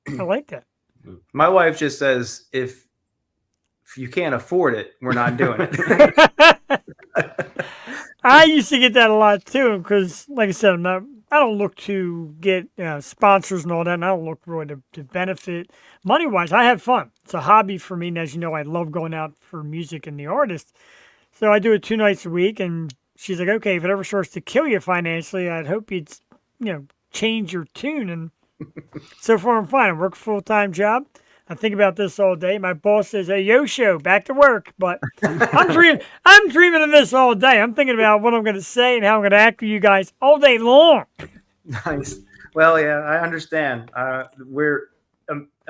I like that. My wife just says, if you can't afford it, we're not doing it. I used to get that a lot too, because like I said, I don't look to get sponsors and all that, and I don't look really to benefit money-wise. I have fun. It's a hobby for me, and as you know, I love going out for music and the artist. So I do it 2 nights a week, and she's like, okay, if it ever starts to kill you financially, I'd hope you'd, change your tune. And so far I'm fine. I work a full-time job. I think about this all day. My boss says, hey, Yo Show, back to work. But I'm dreaming of this all day. I'm thinking about what I'm going to say and how I'm going to act with you guys all day long. Nice. Well, yeah, I understand. A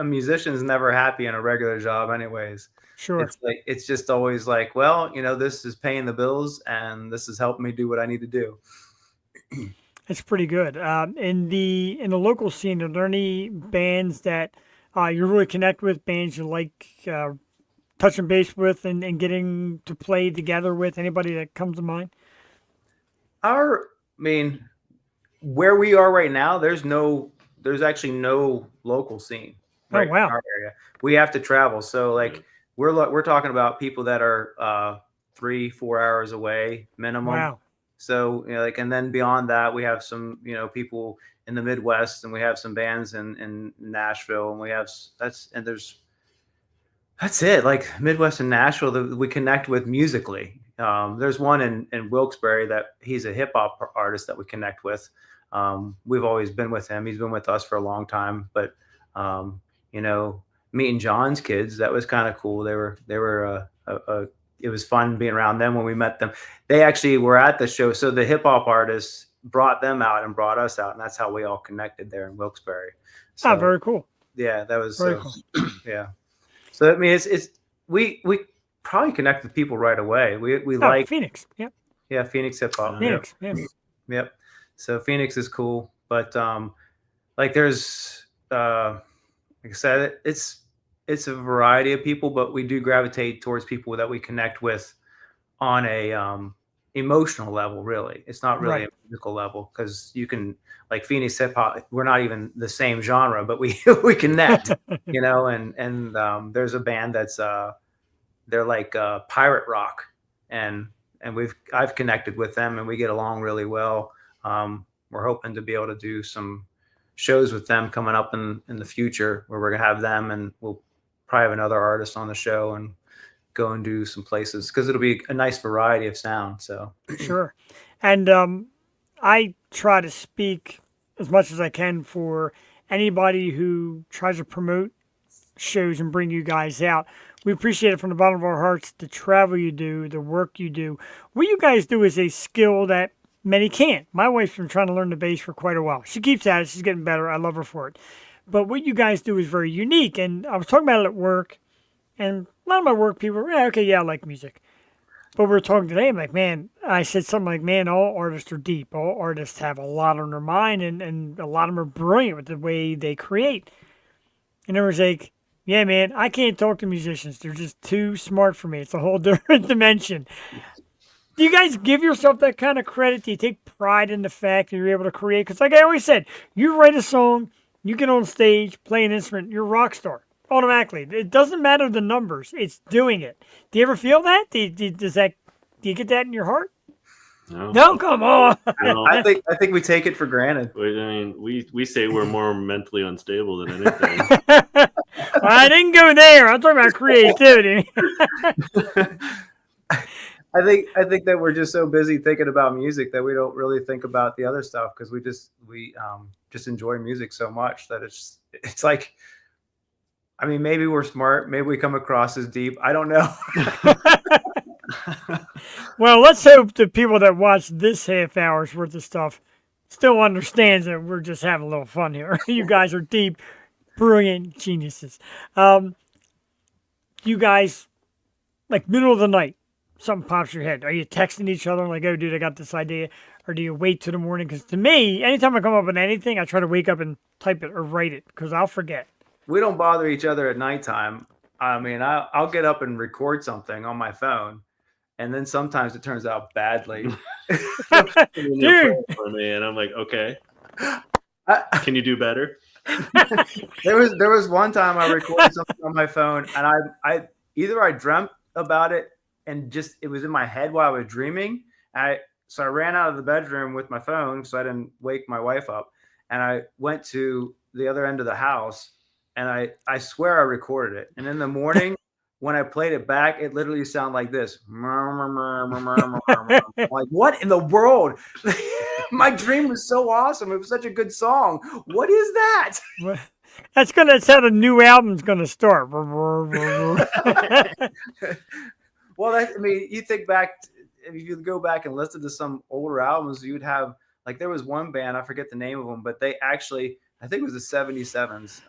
musician's never happy in a regular job anyways. Sure. It's just always like, well, this is paying the bills and this is helping me do what I need to do. It's pretty good. In the local scene, are there any bands that you really connect with, bands you like touching base with and getting to play together with? Anybody that comes to mind? Where we are right now, there's actually no local scene. Right, oh, wow. In our area. We have to travel. So like we're talking about people that are 3-4 hours away minimum. Wow. So and then beyond that, we have some people in the Midwest, and we have some bands in Nashville, and that's it. Like Midwest and Nashville that we connect with musically. There's one in Wilkes-Barre that he's a hip hop artist that we connect with. We've always been with him. He's been with us for a long time, but meeting John's kids, that was kind of cool. They were it was fun being around them when we met them. They actually were at the show. So the hip hop artists brought them out and brought us out. And that's how we all connected there in Wilkes-Barre. So, very cool. Yeah, that was very cool. Yeah. So I mean, we probably connect with people right away. We like Phoenix. Yep. Yeah, Phoenix hip hop. Phoenix. Yep. Yep. So Phoenix is cool, but like there's like I said, it's a variety of people, but we do gravitate towards people that we connect with on a emotional level. Really, it's not really a musical level, because you can, like Phoenix hip hop, we're not even the same genre, but we connect, and there's a band that's they're like pirate rock, and I've connected with them, and we get along really well. We're hoping to be able to do some shows with them coming up in the future, where we're gonna have them, and we'll probably have another artist on the show and go and do some places, because it'll be a nice variety of sound. So sure. And I try to speak as much as I can for anybody who tries to promote shows and bring you guys out. We appreciate it from the bottom of our hearts, the travel you do, the work you do. What you guys do is a skill that many can't. My wife's been trying to learn the bass for quite a while. She keeps at it. She's getting better. I love her for it. But what you guys do is very unique. And I was talking about it at work, and a lot of my work people were, I like music. But we were talking today, I'm like, man, I said something like, man, all artists are deep. All artists have a lot on their mind, and a lot of them are brilliant with the way they create. And there was like, yeah, man, I can't talk to musicians. They're just too smart for me. It's a whole different dimension. Do you guys give yourself that kind of credit? Do you take pride in the fact that you're able to create? Because like I always said, you write a song, you get on stage, play an instrument, you're a rock star. Automatically. It doesn't matter the numbers. It's doing it. Do you ever feel that? Do you get that in your heart? No, come on. No. I think we take it for granted. I mean, we say we're more mentally unstable than anything. I didn't go there. I'm talking about creativity. I think that we're just so busy thinking about music that we don't really think about the other stuff, because we just enjoy music so much that it's like, I mean, maybe we're smart, maybe we come across as deep. I don't know. Well, let's hope the people that watch this half hour's worth of stuff still understands that we're just having a little fun here. You guys are deep, brilliant geniuses. You guys, like middle of the night, something pops in your head. Are you texting each other like, oh, dude, I got this idea? Or do you wait till the morning? Because to me, anytime I come up with anything, I try to wake up and type it or write it, because I'll forget. We don't bother each other at nighttime. I mean, I'll get up and record something on my phone, and then sometimes it turns out badly. Dude. For me, and I'm like, okay, can you do better? There was one time I recorded something on my phone, and I dreamt about it, and just it was in my head while I was dreaming. So I ran out of the bedroom with my phone, so I didn't wake my wife up, and I went to the other end of the house. And I swear I recorded it. And in the morning, when I played it back, it literally sounded like this. Like, what in the world? My dream was so awesome. It was such a good song. What is that? That's how the new album's gonna start. Well, I mean, you think back, if you go back and listen to some older albums, you would have, like, there was one band, I forget the name of them, but they actually, I think it was the 77s.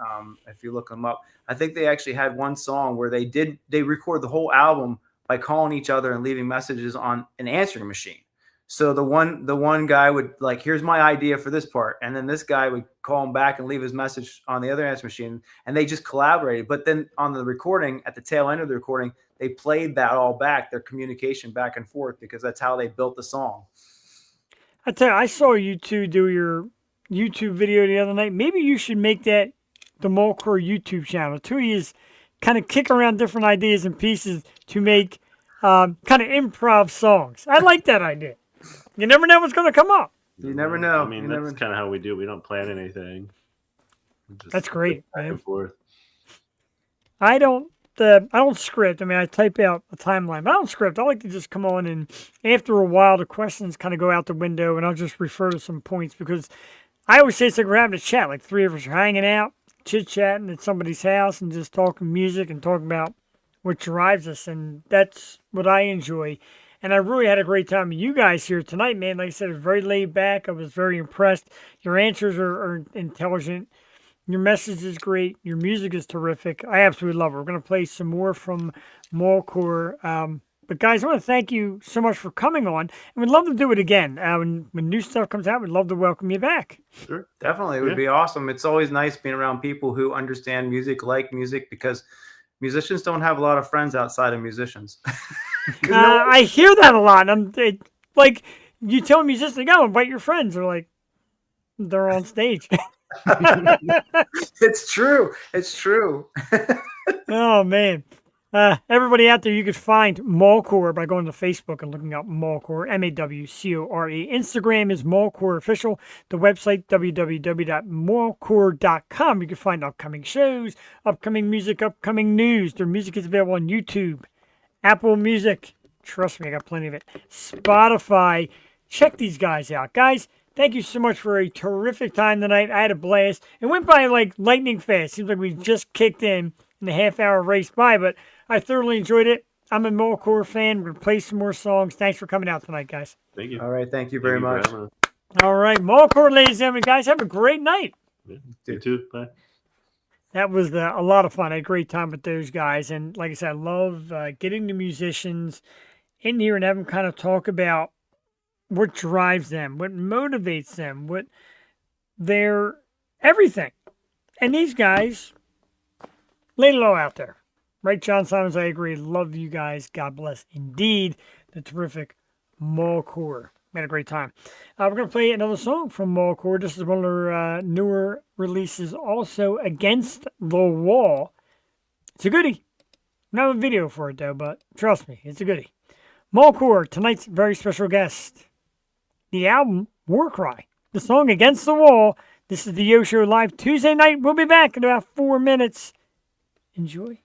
If you look them up, I think they actually had one song where they record the whole album by calling each other and leaving messages on an answering machine. So the one guy would, like, here's my idea for this part. And then this guy would call him back and leave his message on the other answering machine. And they just collaborated. But then on the recording, at the tail end of the recording, they played that all back, their communication back and forth, because that's how they built the song. I tell you, I saw you two do your YouTube video the other night. Maybe you should make that the Mawcore YouTube channel. Two of you kind of kick around different ideas and pieces to make kind of improv songs. I like that idea. You never know what's going to come up. You never know. I mean, that's kind of how we do. We don't plan anything. That's great, back man. and forth. I don't script. I mean, I type out a timeline, but I don't script. I like to just come on, and after a while, the questions kind of go out the window, and I'll just refer to some points because I always say it's like we're having a chat. Like three of us are hanging out, chit-chatting at somebody's house, and just talking music and talking about what drives us, and that's what I enjoy. And I really had a great time with you guys here tonight, man. Like I said, it was very laid back. I was very impressed. Your answers are intelligent. Your message is great. Your music is terrific. I absolutely love it. We're going to play some more from Mawcore. But guys, I want to thank you so much for coming on. And we'd love to do it again. When new stuff comes out, we'd love to welcome you back. Sure. Definitely. It would be awesome. It's always nice being around people who understand music, like music, because musicians don't have a lot of friends outside of musicians. I hear that a lot. Like, you tell musicians, like, oh, invite your friends. They're like, they're on stage. It's true. It's true. Oh, man. Everybody out there, you could find Mawcore by going to Facebook and looking up Mawcore, Mawcore. Instagram is Mawcore Official. The website, www.mawcore.com. You can find upcoming shows, upcoming music, upcoming news. Their music is available on YouTube, Apple Music. Trust me, I got plenty of it. Spotify. Check these guys out. Guys, thank you so much for a terrific time tonight. I had a blast. It went by like lightning fast. Seems like we just kicked in the half-hour race by, but I thoroughly enjoyed it. I'm a Mawcore fan. We're going to play some more songs. Thanks for coming out tonight, guys. Thank you. All right. Thank you very much. All right. Mawcore, ladies and gentlemen, guys, have a great night. Yeah, you too. Bye. That was a lot of fun. I had a great time with those guys. And like I said, I love getting the musicians in here and having them kind of talk about what drives them, what motivates them, what their everything. And these guys lay low out there. Right, John Simons, I agree. Love you guys. God bless indeed. The terrific Mawcore. We had a great time. We're going to play another song from Mawcore. This is one of their newer releases, also Against the Wall. It's a goodie. Not a video for it, though, but trust me, it's a goodie. Mawcore, tonight's very special guest. The album, War Cry. The song, Against the Wall. This is the Yo Show Live Tuesday night. We'll be back in about 4 minutes. Enjoy.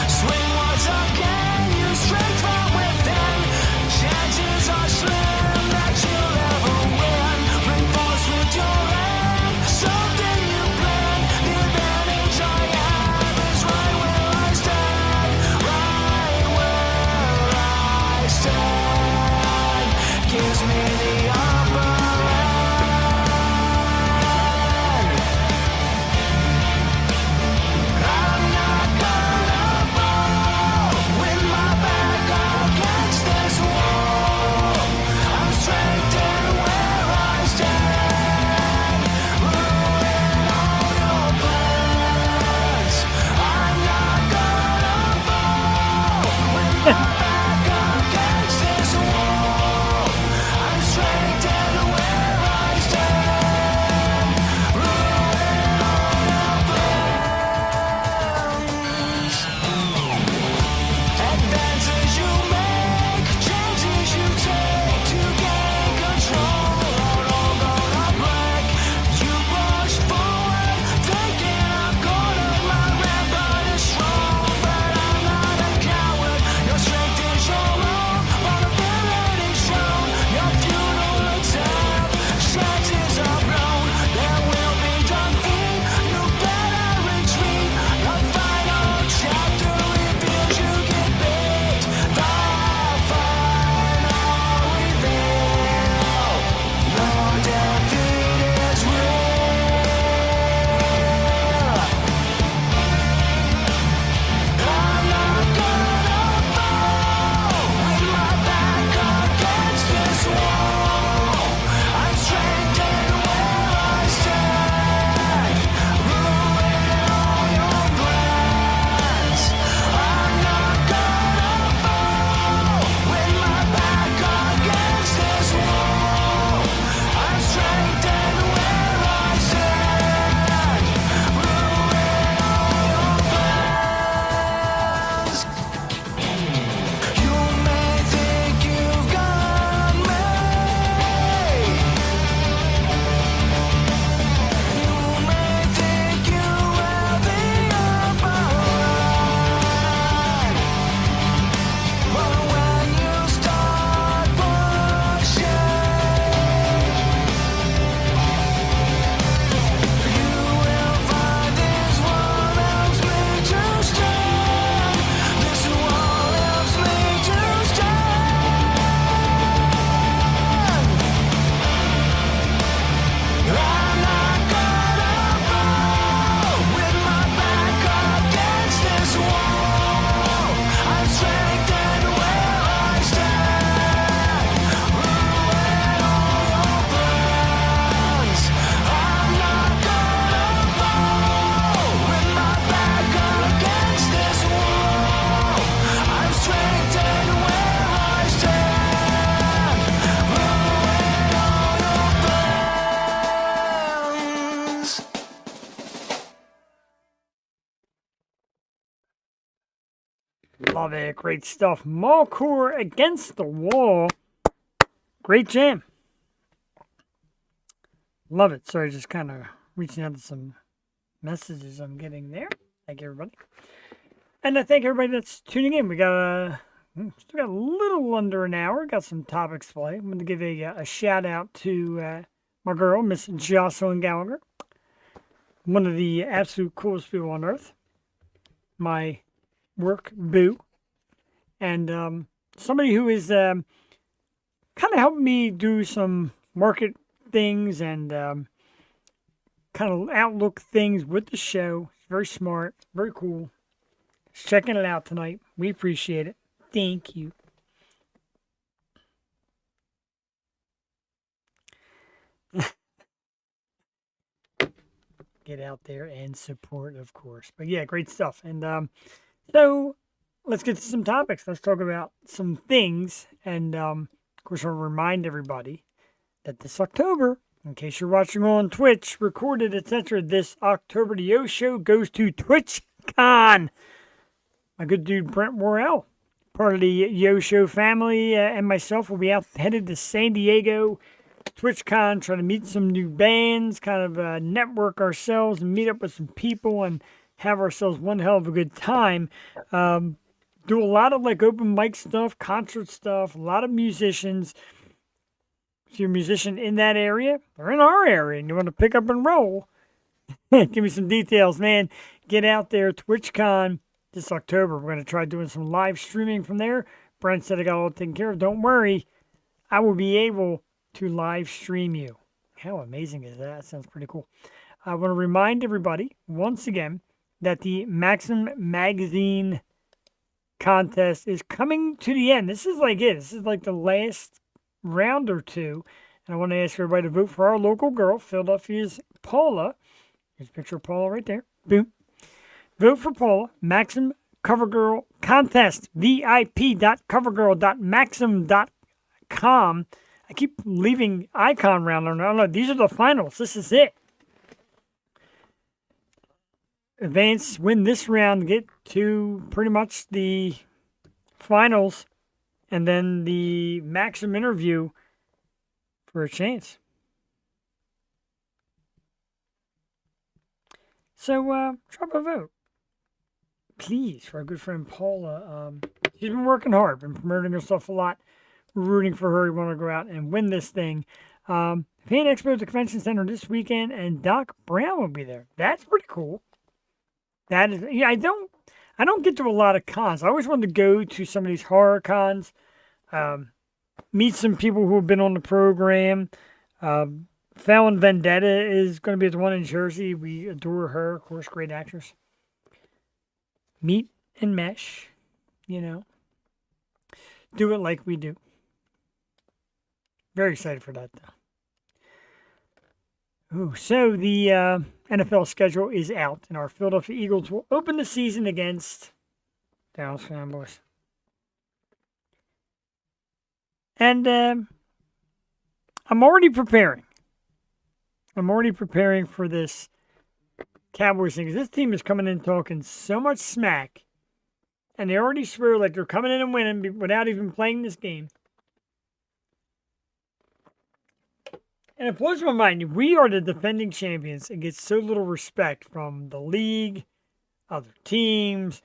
Swing once again. Love it. Great stuff. Mawcore Against the Wall. Great jam. Love it. Sorry, just kind of reaching out to some messages I'm getting there. Thank you, everybody. And I thank everybody that's tuning in. We got still got a little under an hour. Got some topics to play. I'm going to give a shout out to my girl, Miss Jocelyn Gallagher. One of the absolute coolest people on earth. My work boo. And somebody who is kind of helping me do some market things and kind of outlook things with the show. Very smart, very cool. Just checking it out tonight. We appreciate it. Thank you. Get out there and support, of course. But yeah, great stuff. And so let's get to some topics. Let's talk about some things. And of course, I'll remind everybody that this October, in case you're watching on Twitch, recorded, etc., this October, the Yo Show goes to TwitchCon. My good dude Brent Worrell, part of the Yo Show family, and myself will be out headed to San Diego, TwitchCon, trying to meet some new bands, kind of network ourselves and meet up with some people and have ourselves one hell of a good time. Do a lot of like open mic stuff, concert stuff, a lot of musicians. If you're a musician in that area or in our area and you want to pick up and roll, give me some details, man. Get out there, TwitchCon this October. We're going to try doing some live streaming from there. Brent said I got all taken care of. Don't worry. I will be able to live stream you. How amazing is that? That sounds pretty cool. I want to remind everybody once again that the Maxim Magazine contest is coming to the end. This is like it. This is like the last round or two. And I want to ask everybody to vote for our local girl, Philadelphia's Paula. Here's a picture of Paula right there. Boom. Vote for Paula. Maxim CoverGirl Contest. VIP.covergirl.maxim.com. I keep leaving icon round. No, these are the finals. This is it. Advance, win this round, get to pretty much the finals, and then the Maxim interview for a chance. So, drop a vote, please, for our good friend Paula. She's been working hard, been promoting herself a lot. We're rooting for her. We want to go out and win this thing. Fan Expo at the Convention Center this weekend, and Doc Brown will be there. That's pretty cool. That is, yeah. I don't get to a lot of cons. I always wanted to go to some of these horror cons, meet some people who have been on the program. Fallon Vendetta is going to be at the one in Jersey. We adore her, of course, great actress. Meet and mesh, do it like we do. Very excited for that, though. Ooh, so the NFL schedule is out, and our Philadelphia Eagles will open the season against Dallas Cowboys. And I'm already preparing. For this Cowboys thing, because this team is coming in talking so much smack, and they already swear like they're coming in and winning without even playing this game. And it blows my mind. We are the defending champions and get so little respect from the league, other teams,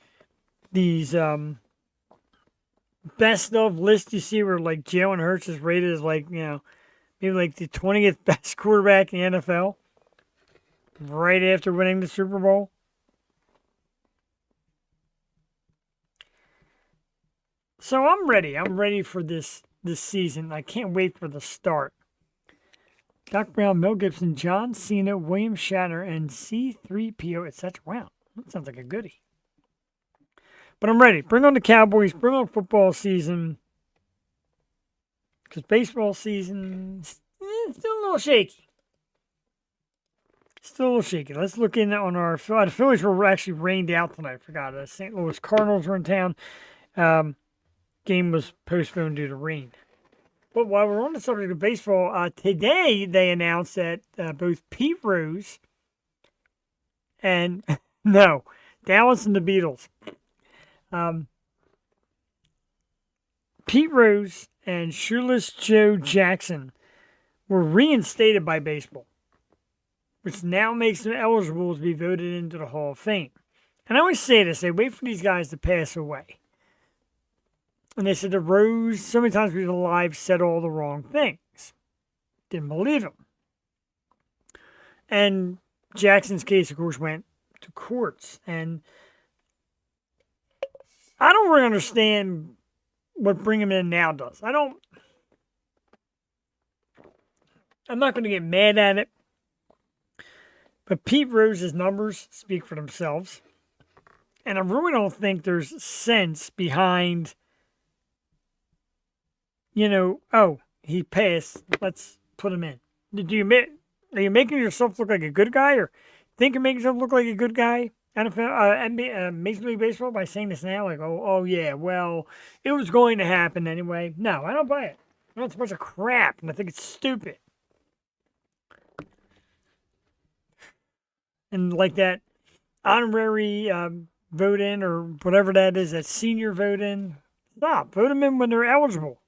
these best of lists you see where like Jalen Hurts is rated as like, maybe like the 20th best quarterback in the NFL right after winning the Super Bowl. So I'm ready. I'm ready for this season. I can't wait for the start. Doc Brown, Mel Gibson, John Cena, William Shatner, and C-3PO, etc. Wow, that sounds like a goodie. But I'm ready. Bring on the Cowboys. Bring on football season. Because baseball season still a little shaky. Let's look in on our... The Phillies were actually rained out tonight. I forgot. The St. Louis Cardinals were in town. Game was postponed due to rain. But while we're on the subject of baseball, today they announced that both Pete Rose and, Dallas and the Beatles Pete Rose and Shoeless Joe Jackson were reinstated by baseball, which now makes them eligible to be voted into the Hall of Fame. And I always say this, they wait for these guys to pass away. And they said that Rose, so many times he was alive, said all the wrong things. Didn't believe him. And Jackson's case, of course, went to courts. And I don't really understand what bring him in now does. I'm not going to get mad at it. But Pete Rose's numbers speak for themselves. And I really don't think there's sense behind, oh, he passed, let's put him in. Are you making yourself look like a good guy, or think you're making yourself look like a good guy? NBA, Major League Baseball, by saying this now, like, oh yeah, well, it was going to happen anyway. No, I don't buy it. It's a bunch of crap, and I think it's stupid. And like that honorary vote in, or whatever that is, that senior vote in, stop. Vote them in when they're eligible.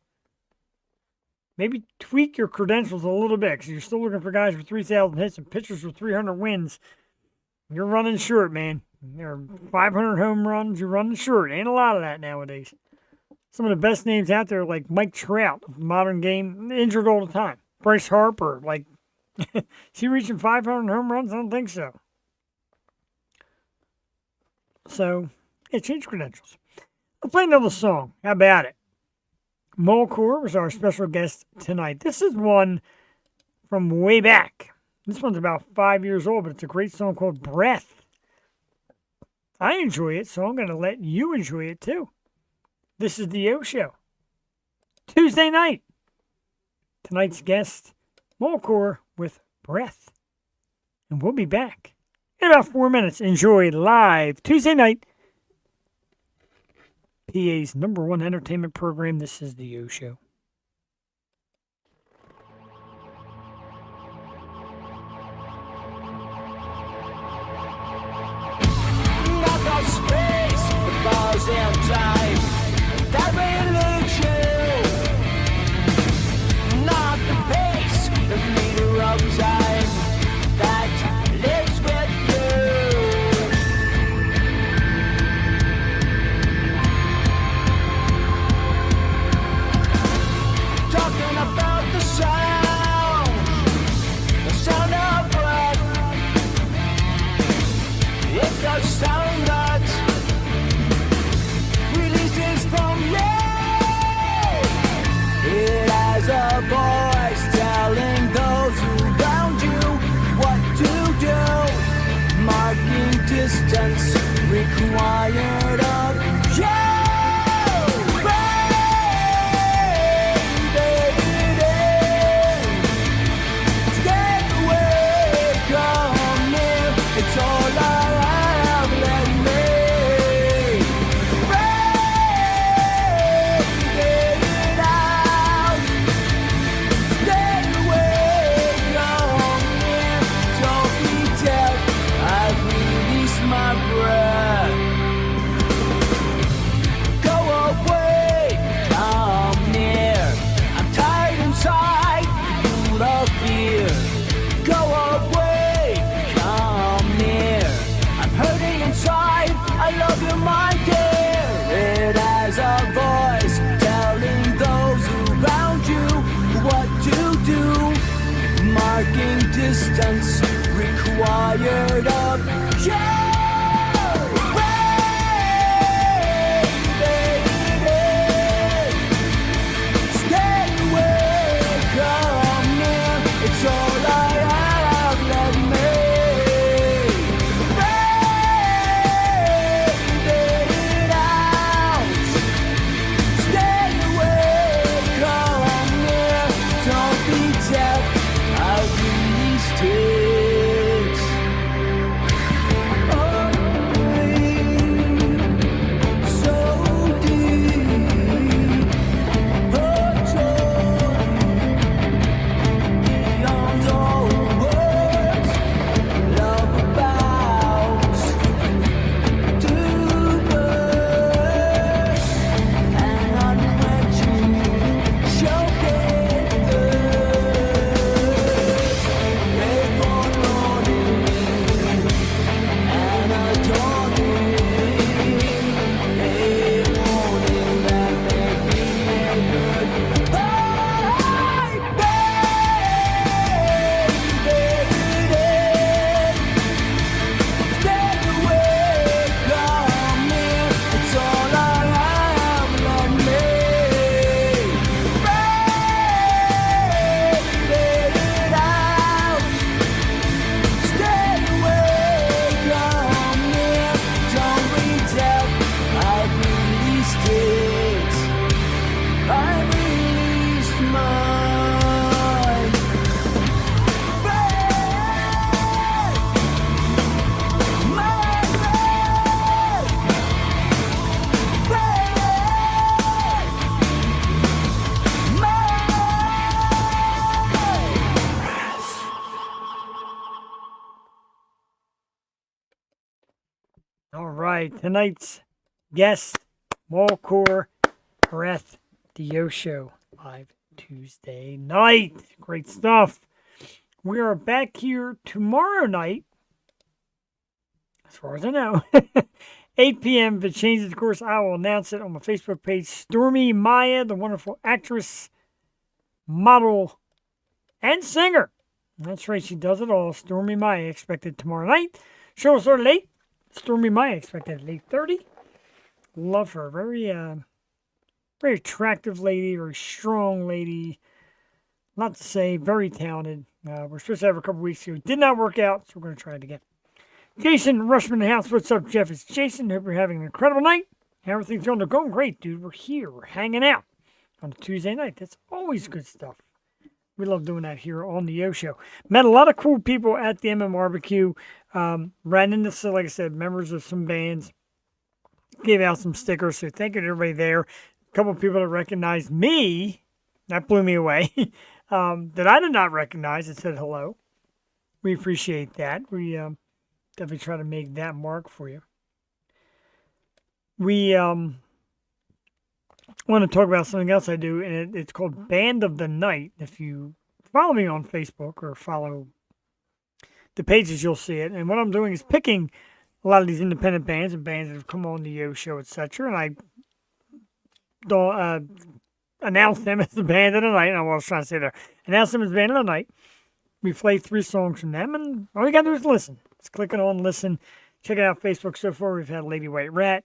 Maybe tweak your credentials a little bit, because you're still looking for guys with 3,000 hits and pitchers with 300 wins. You're running short, man. There are 500 home runs. You're running short. Ain't a lot of that nowadays. Some of the best names out there, like Mike Trout of the modern game, injured all the time. Bryce Harper, like, is he reaching 500 home runs? I don't think so. So, yeah, change credentials. I'll play another song. How about it? Mawcore was our special guest tonight. This is one from way back. This one's about 5 years old, but it's a great song called Breath. I enjoy it, so I'm going to let you enjoy it too. This is the O Show. Tuesday night. Tonight's guest, Mawcore with Breath. And we'll be back in about 4 minutes. Enjoy live Tuesday night. PA's #1 entertainment program. This is the O Show. Space, the bars and time, that religion, not the pace, the meter of time that lives with you. Talking about the sound of breath. It's the sound that releases from you. It has a voice telling those around you what to do, marking distance required of you. Distance required of you. by tonight's guest, Mawcore Breath Show, live Tuesday night. Great stuff. We are back here tomorrow night, as far as I know, 8 p.m. If it changes, of course, I will announce it on my Facebook page. Stormy Maya, the wonderful actress, model, and singer. That's right, she does it all. Stormy Maya expected tomorrow night. Show will start at 8. Stormy Maya expected at 8:30. Love her. Very attractive lady, very strong lady. Not to say, very talented. We're supposed to have her a couple weeks ago. Did not work out, so we're going to try it again. Jason Rushman in the house. What's up, Jeff? It's Jason. Hope you're having an incredible night. Everything's going great, dude. We're here. We're hanging out on a Tuesday night. That's always good stuff. We love doing that here on the Yo Show. Met a lot of cool people at the MM Barbecue. Ran into, like I said, members of some bands. Gave out some stickers, so thank you to everybody there. A couple of people that recognized me. That blew me away. That I did not recognize that said hello. We appreciate that. We definitely try to make that mark for you. We want to talk about something else I do, and it's called Band of the Night. If you follow me on Facebook or follow the pages, you'll see it. And what I'm doing is picking a lot of these independent bands and bands that have come on the Yo Show, etc. And I don't announce them as the band of the night. I was trying to say there. Announce them as band of the night. We play 3 songs from them, and all you got to do is listen. Just click it on, listen. Check it out, Facebook so far. We've had Lady White Rat,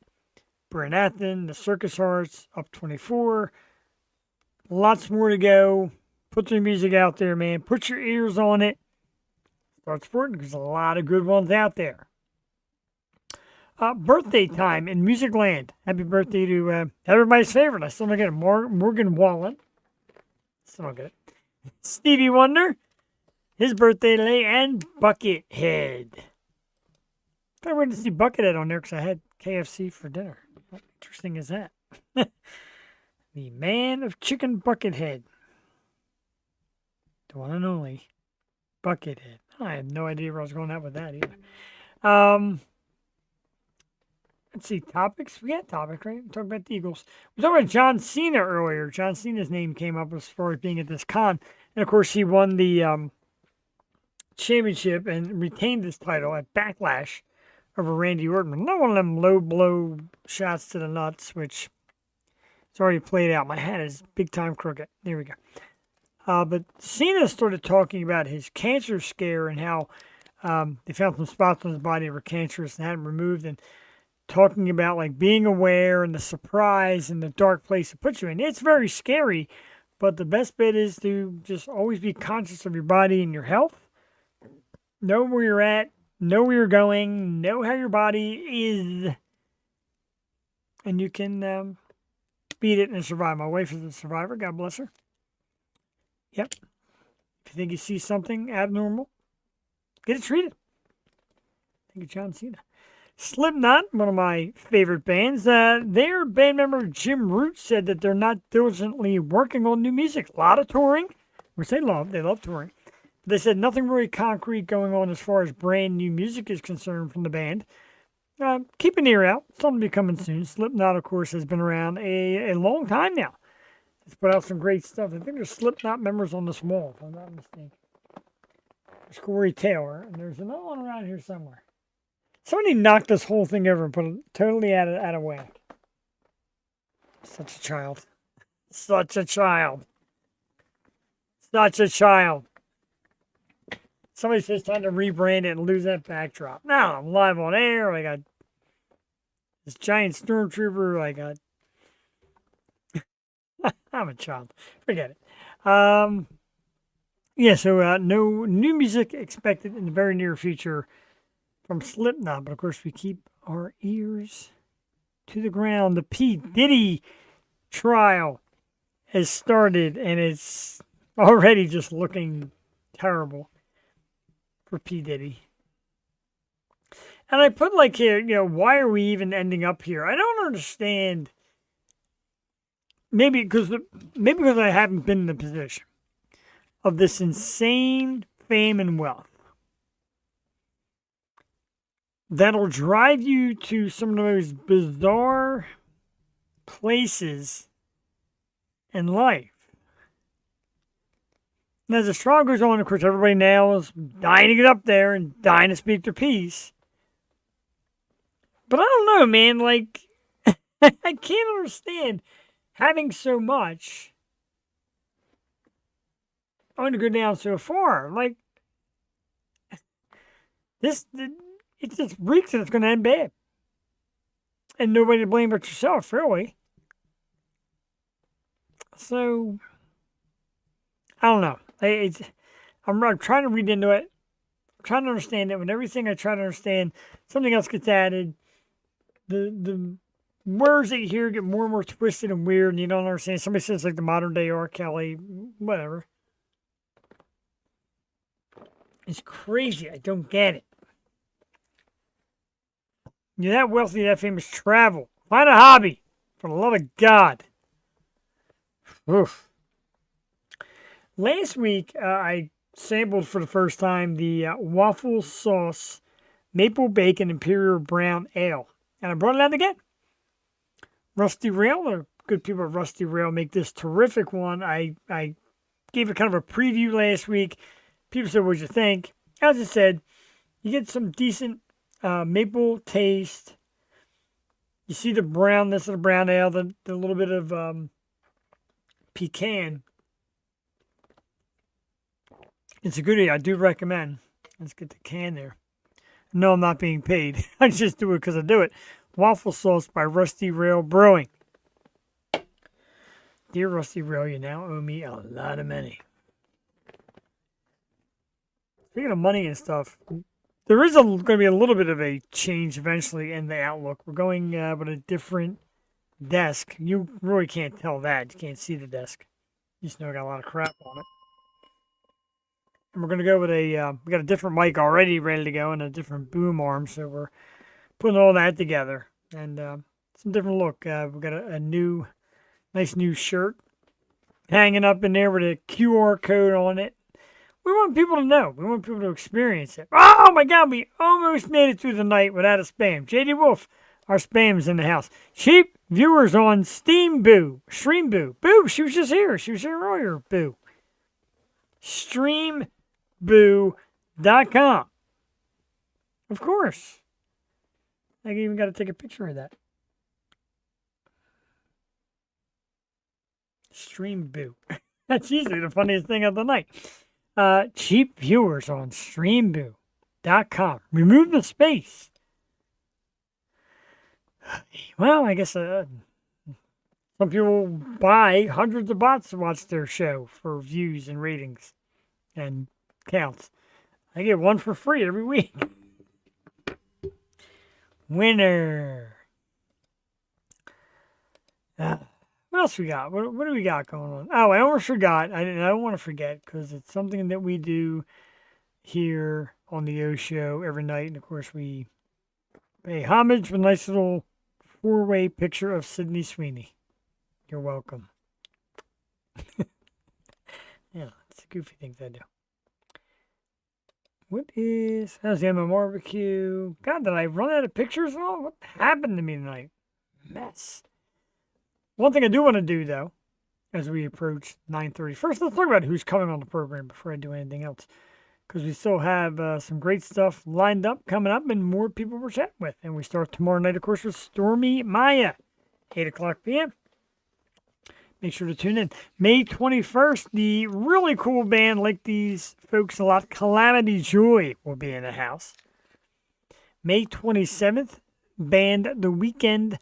Brent Athen, the Circus Hearts, Up 24. Lots more to go. Put the music out there, man. Put your ears on it. Start supporting, because there's a lot of good ones out there. Birthday time in Music Land. Happy birthday to everybody's favorite. I still don't get it. Morgan Wallen. Still don't get it. Stevie Wonder. His birthday today. And Buckethead. I went to see Buckethead on there because I had KFC for dinner. How interesting is that? The man of chicken Buckethead. The one and only Buckethead. I had no idea where I was going out with that either. Let's see, topics. We had topics, right? We talked about the Eagles. We talked about John Cena earlier. John Cena's name came up as far as being at this con. And, of course, he won the championship and retained his title at Backlash over Randy Orton. Not one of them low blow shots to the nuts, which it's already played out. My hat is big time crooked. There we go. But Cena started talking about his cancer scare and how they found some spots on his body that were cancerous and had them removed, and talking about like being aware and the surprise and the dark place it puts you in. It's very scary, but the best bit is to just always be conscious of your body and your health. Know where you're at, know where you're going, know how your body is, and you can beat it and survive. My wife is a survivor. God bless her. Yep. If you think you see something abnormal, get it treated. Thank you, John Cena. Slipknot, one of my favorite bands, their band member Jim Root said that they're not diligently working on new music. A lot of touring, which they love touring. They said nothing really concrete going on as far as brand new music is concerned from the band. Keep an ear out. Something will be coming soon. Slipknot, of course, has been around a long time now. It's put out some great stuff. I think there's Slipknot members on this wall, if I'm not mistaken. There's Corey Taylor, and there's another one around here somewhere. Somebody knocked this whole thing over and put it totally out of whack. Such a child. Such a child. Such a child. Somebody says time to rebrand it and lose that backdrop. Now I'm live on air. I got this giant stormtrooper. I got... I'm a child. Forget it. Yeah, so no new music expected in the very near future from Slipknot, but of course we keep our ears to the ground. The P. Diddy trial has started, and it's already just looking terrible for P. Diddy. And I put like here, why are we even ending up here? I don't understand. Maybe because I haven't been in the position of this insane fame and wealth. that'll drive you to some of the most bizarre places in life. And as the straw goes on, of course, everybody now is dying to get up there and dying to speak their piece. But I don't know, man. Like, I can't understand having so much only to go down so far. Like, it just reeks that it's going to end bad. And nobody to blame but yourself, really. So, I don't know. I'm trying to read into it. I'm trying to understand it. When everything I try to understand, something else gets added. The words that you hear get more and more twisted and weird, and you don't understand. Somebody says like the modern day R. Kelly, whatever. It's crazy. I don't get it. You're that wealthy, that famous. Travel. Find a hobby. For the love of God. Oof. Last week, I sampled for the first time the waffle sauce maple bacon imperial brown ale. And I brought it out again. Rusty Rail, the good people at Rusty Rail make this terrific one. I gave it kind of a preview last week. People said, what'd you think? As I said, you get some decent maple taste. You see the brownness of the brown ale, the little bit of pecan. It's a goodie. I do recommend. Let's get the can there. No, I'm not being paid. I just do it because I do it. Waffle sauce by Rusty Rail Brewing. Dear Rusty Rail, you now owe me a lot of money. Speaking of money and stuff, there is going to be a little bit of a change eventually in the outlook. We're going with a different desk. You really can't tell that. You can't see the desk. You just know I got a lot of crap on it. And we're going to go with we got a different mic already ready to go and a different boom arm. So we're putting all that together. And some different look. We've got a nice new shirt hanging up in there with a QR code on it. We want people to know. We want people to experience it. Oh my God, we almost made it through the night without a spam. JD Wolf, our spam's in the house. Cheap viewers on Stream Boo. Boo, she was just here. She was here earlier. Boo. Streamboo.com. Of course. I even got to take a picture of that. Stream Boo. That's easily the funniest thing of the night. Cheap viewers on streamboo.com. Remove the space. Well, I guess some people buy hundreds of bots to watch their show for views and ratings and counts. I get one for free every week. Winner. What else we got? What do we got going on? Oh, I almost forgot. I don't want to forget because it's something that we do here on the O Show every night. And, of course, we pay homage with a nice little four-way picture of Sydney Sweeney. You're welcome. Yeah, it's the goofy things I do. How's the MM barbecue? God, did I run out of pictures and all? What happened to me tonight? Mess. One thing I do want to do, though, as we approach 9:30. First, let's talk about who's coming on the program before I do anything else. Because we still have some great stuff lined up, coming up, and more people we're chatting with. And we start tomorrow night, of course, with Stormy Maya, 8 o'clock p.m. Make sure to tune in. May 21st, the really cool band, like these folks a lot, Calamity Joy, will be in the house. May 27th, band The Weekend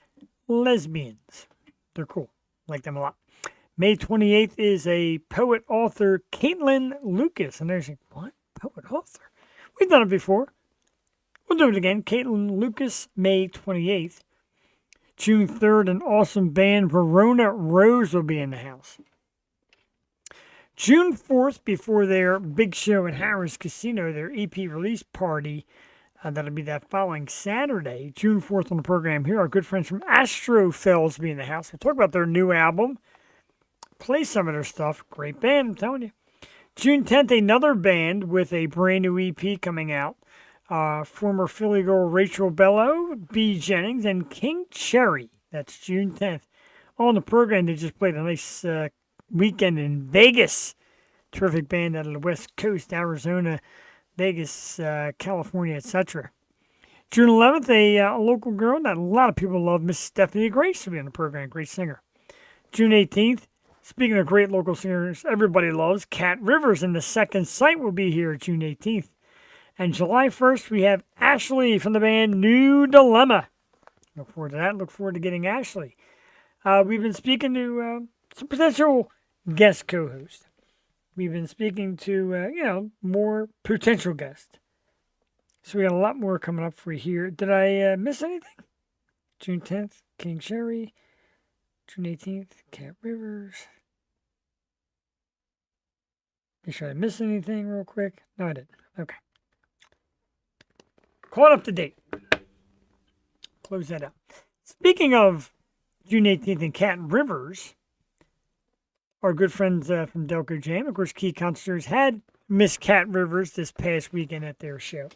Lesbians. They're cool. Like them a lot. May 28th is a poet-author, Caitlin Lucas. And there's like, what? Poet-author? We've done it before. We'll do it again. Caitlin Lucas, May 28th. June 3rd, an awesome band, Verona Rose, will be in the house. June 4th, before their big show at Harris Casino, their EP release party, that'll be that following Saturday, June 4th on the program here. Our good friends from Astrophils will be in the house. We'll talk about their new album, play some of their stuff. Great band, I'm telling you. June 10th, another band with a brand new EP coming out. former Philly girl Rachel Bello, B. Jennings, and King Cherry. That's June 10th. On the program, they just played a nice weekend in Vegas. Terrific band out of the West Coast, Arizona, Vegas, California, etc. June 11th, a local girl that a lot of people love, Miss Stephanie Grace, will be on the program. Great singer. June 18th, speaking of great local singers everybody loves, Cat Rivers and the Second Sight will be here June 18th. And July 1st, we have Ashley from the band New Dilemma. Look forward to that. Look forward to getting Ashley. We've been speaking to some potential guest co-hosts. We've been speaking to, more potential guests. So we got a lot more coming up for you here. Did I miss anything? June 10th, King Sherry. June 18th, Cat Rivers. Make sure I missed anything real quick. No, I didn't. Okay. Caught up to date. Close that out. Speaking of June 18th and Cat Rivers, our good friends from Delco Jam, of course, Key Concerts had Miss Cat Rivers this past weekend at their show.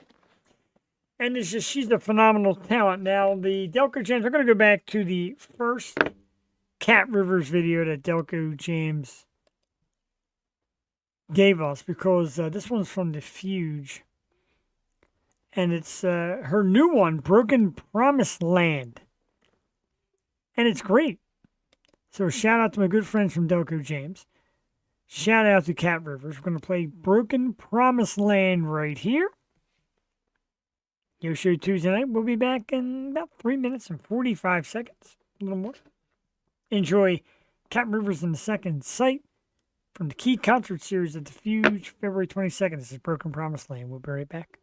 And she's a phenomenal talent. Now, the Delco Jams, I'm going to go back to the first Cat Rivers video that Delco Jams gave us, because this one's from the Fuge. And it's her new one, Broken Promised Land. And it's great. So shout out to my good friends from Delco James. Shout out to Cat Rivers. We're going to play Broken Promised Land right here. Yo Show Tuesday night. We'll be back in about 3 minutes and 45 seconds. A little more. Enjoy Cat Rivers and the Second Sight from the Key Concert Series at the Fuge, February 22nd. This is Broken Promised Land. We'll be right back.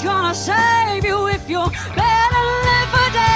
Gonna save you if you're better live for dead.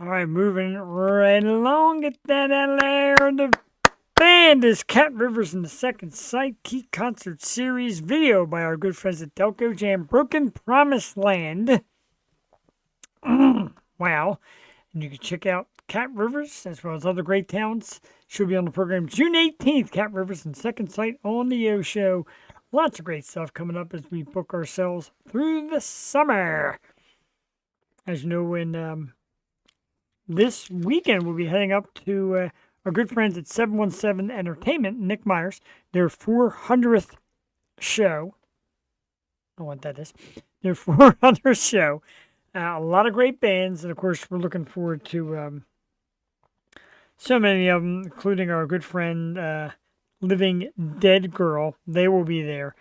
All right, moving right along. Get that out of there. The band is Cat Rivers in the Second Sight Key Concert Series video by our good friends at Delco Jam, Broken Promised Land. Wow. And you can check out Cat Rivers as well as other great talents. She'll be on the program June 18th. Cat Rivers and Second Sight on the O Show. Lots of great stuff coming up as we book ourselves through the summer. As you know, when this weekend we'll be heading up to our good friends at 717 Entertainment, Nick Myers, their 400th show. I don't know what that is. Their 400th show. A lot of great bands, and of course, we're looking forward to so many of them, including our good friend Living Dead Girl. They will be there.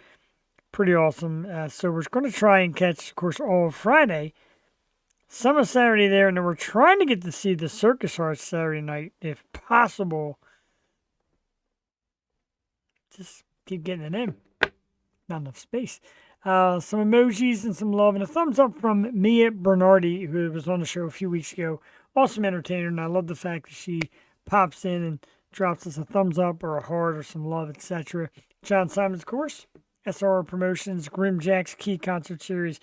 Pretty awesome. So we're going to try and catch, of course, all of Friday, some of Saturday there, and then we're trying to get to see the Circus Arts Saturday night, if possible. Just keep getting it in. Not enough space. Some emojis and some love and a thumbs up from Mia Bernardi, who was on the show a few weeks ago. Awesome entertainer, and I love the fact that she pops in and drops us a thumbs up or a heart or some love, etc. John Simons, of course, SR Promotions, Grim Jack's Key Concert Series.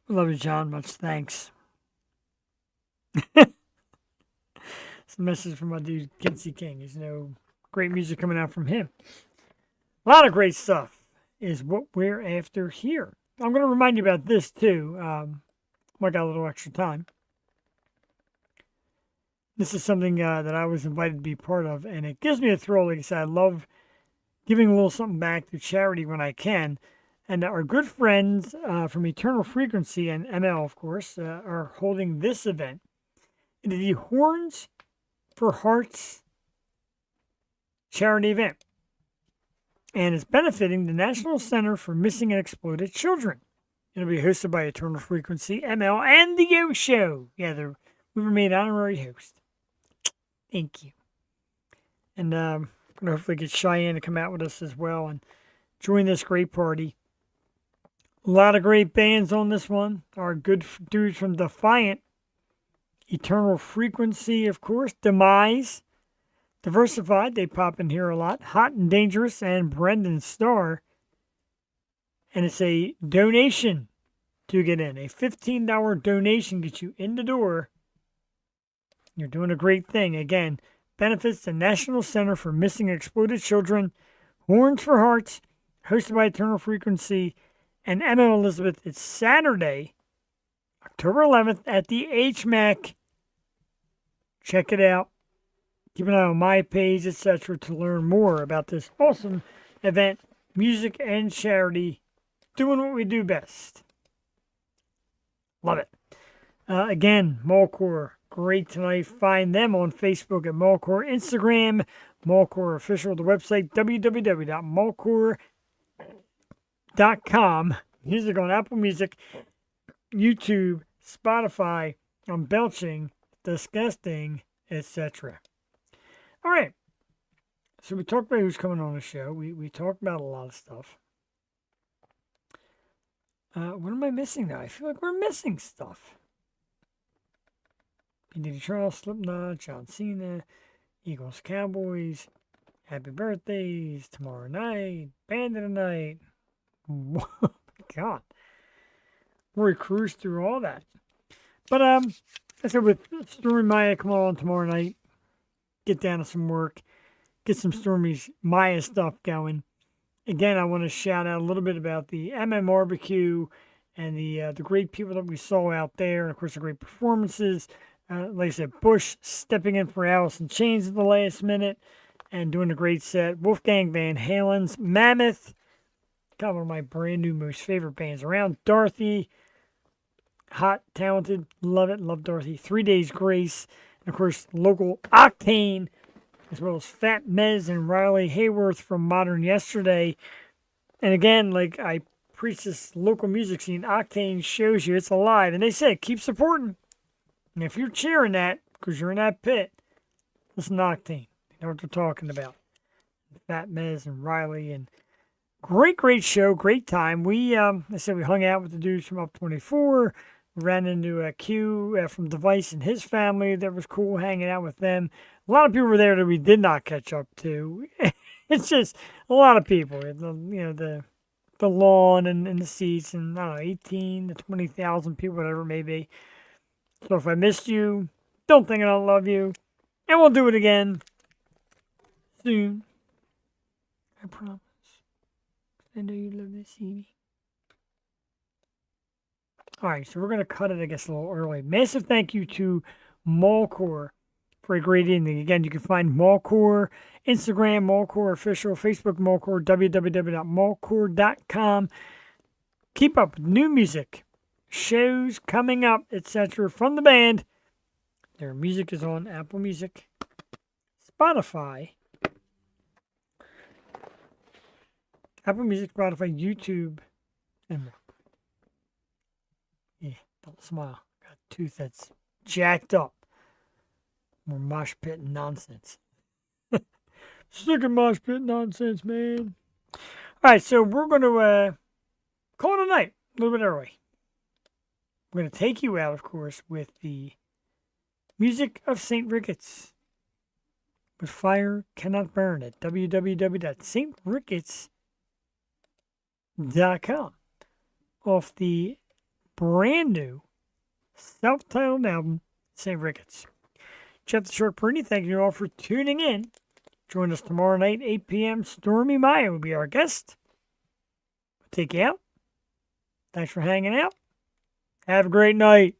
Love you, John. Much thanks. It's a message from my dude, Kinsey King. There's no great music coming out from him. A lot of great stuff is what we're after here. I'm going to remind you about this too. I got a little extra time. This is something that I was invited to be part of, and it gives me a thrill. Like I said, I love giving a little something back to charity when I can. And our good friends from Eternal Frequency and ML, of course, are holding this event. It is the Horns for Hearts charity event. And it's benefiting the National Center for Missing and Exploited Children. It'll be hosted by Eternal Frequency, ML, and the O Show. Yeah, we were made honorary host. Thank you. And I'm going to hopefully get Cheyenne to come out with us as well and join this great party. A lot of great bands on this one. Our good dudes from Defiant, Eternal Frequency, of course, Demise, Diversified, they pop in here a lot. Hot and Dangerous, and Brendan Starr. And it's a donation to get in. A $15 donation gets you in the door. You're doing a great thing. Again, benefits the National Center for Missing and Exploited Children, Horns for Hearts, hosted by Eternal Frequency, and Emma Elizabeth. It's Saturday, October 11th at the HMAC. Check it out. Keep an eye on my page, etc. to learn more about this awesome event, music and charity, doing what we do best. Love it. Again, Mawcore, great tonight. Find them on Facebook at Mawcore, Instagram, Mawcore Official, the website, www.mawcore.com. Music on Apple Music, YouTube, Spotify, I'm belching, disgusting, etc. All right. So we talked about who's coming on the show. We talked about a lot of stuff. What am I missing now? I feel like we're missing stuff. P.D. Charles, Slipknot, John Cena, Eagles, Cowboys, Happy Birthdays, Tomorrow Night, Band of the Night. Oh my God. We cruised through all that. But I said with Stormy Maya coming on tomorrow night, get down to some work, get some Stormy's Maya stuff going. Again, I want to shout out a little bit about the MM Barbecue and the great people that we saw out there. And of course, the great performances. Like I said, Bush stepping in for Alice in Chains at the last minute and doing a great set. Wolfgang Van Halen's Mammoth. Got one of my brand new most favorite bands around. Dorothy. Hot, talented, love it, love Dorothy. 3 Days Grace. And of course, local Octane, as well as Fat Mez and Riley Hayworth from Modern Yesterday. And again, like I preach this local music scene, Octane shows you it's alive. And they said, keep supporting. And if you're cheering that, because you're in that pit, listen to Octane. You know what they're talking about. Fat Mez and Riley. And great show, great time. We, I said we hung out with the dudes from Up 24. Ran into Q from Device and his family. That was cool hanging out with them. A lot of people were there that we did not catch up to. It's just a lot of people. The lawn and the seats, and I don't know, 18 to 20,000 people, whatever it may be. So if I missed you, don't think I don't love you. And we'll do it again soon. I promise. I know you love this CD. All right, so we're going to cut it, I guess, a little early. Massive thank you to Mawcore for a great evening. Again, you can find Mawcore, Instagram, Mawcore Official, Facebook, Mawcore, www.mawcore.com. Keep up with new music, shows coming up, etc. from the band. Their music is on Apple Music, Spotify, Apple Music, Spotify, YouTube, and more. Yeah, don't smile. Got a tooth that's jacked up. More mosh pit nonsense. Sick of mosh pit nonsense, man. All right, so we're going to call it a night a little bit early. We're going to take you out, of course, with the music of St. Ricketts. But fire cannot burn at www.stricketts.com off the brand new self-titled album, St. Ricketts. Jeff the Short Pruny, thank you all for tuning in. Join us tomorrow night, 8 p.m. Stormy Maya will be our guest. We'll take you out. Thanks for hanging out. Have a great night.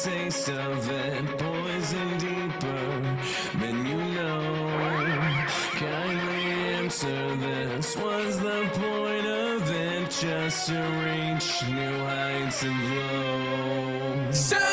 taste of it, poison deeper than you know. Kindly answer this, was the point of it just to reach new heights of glow? So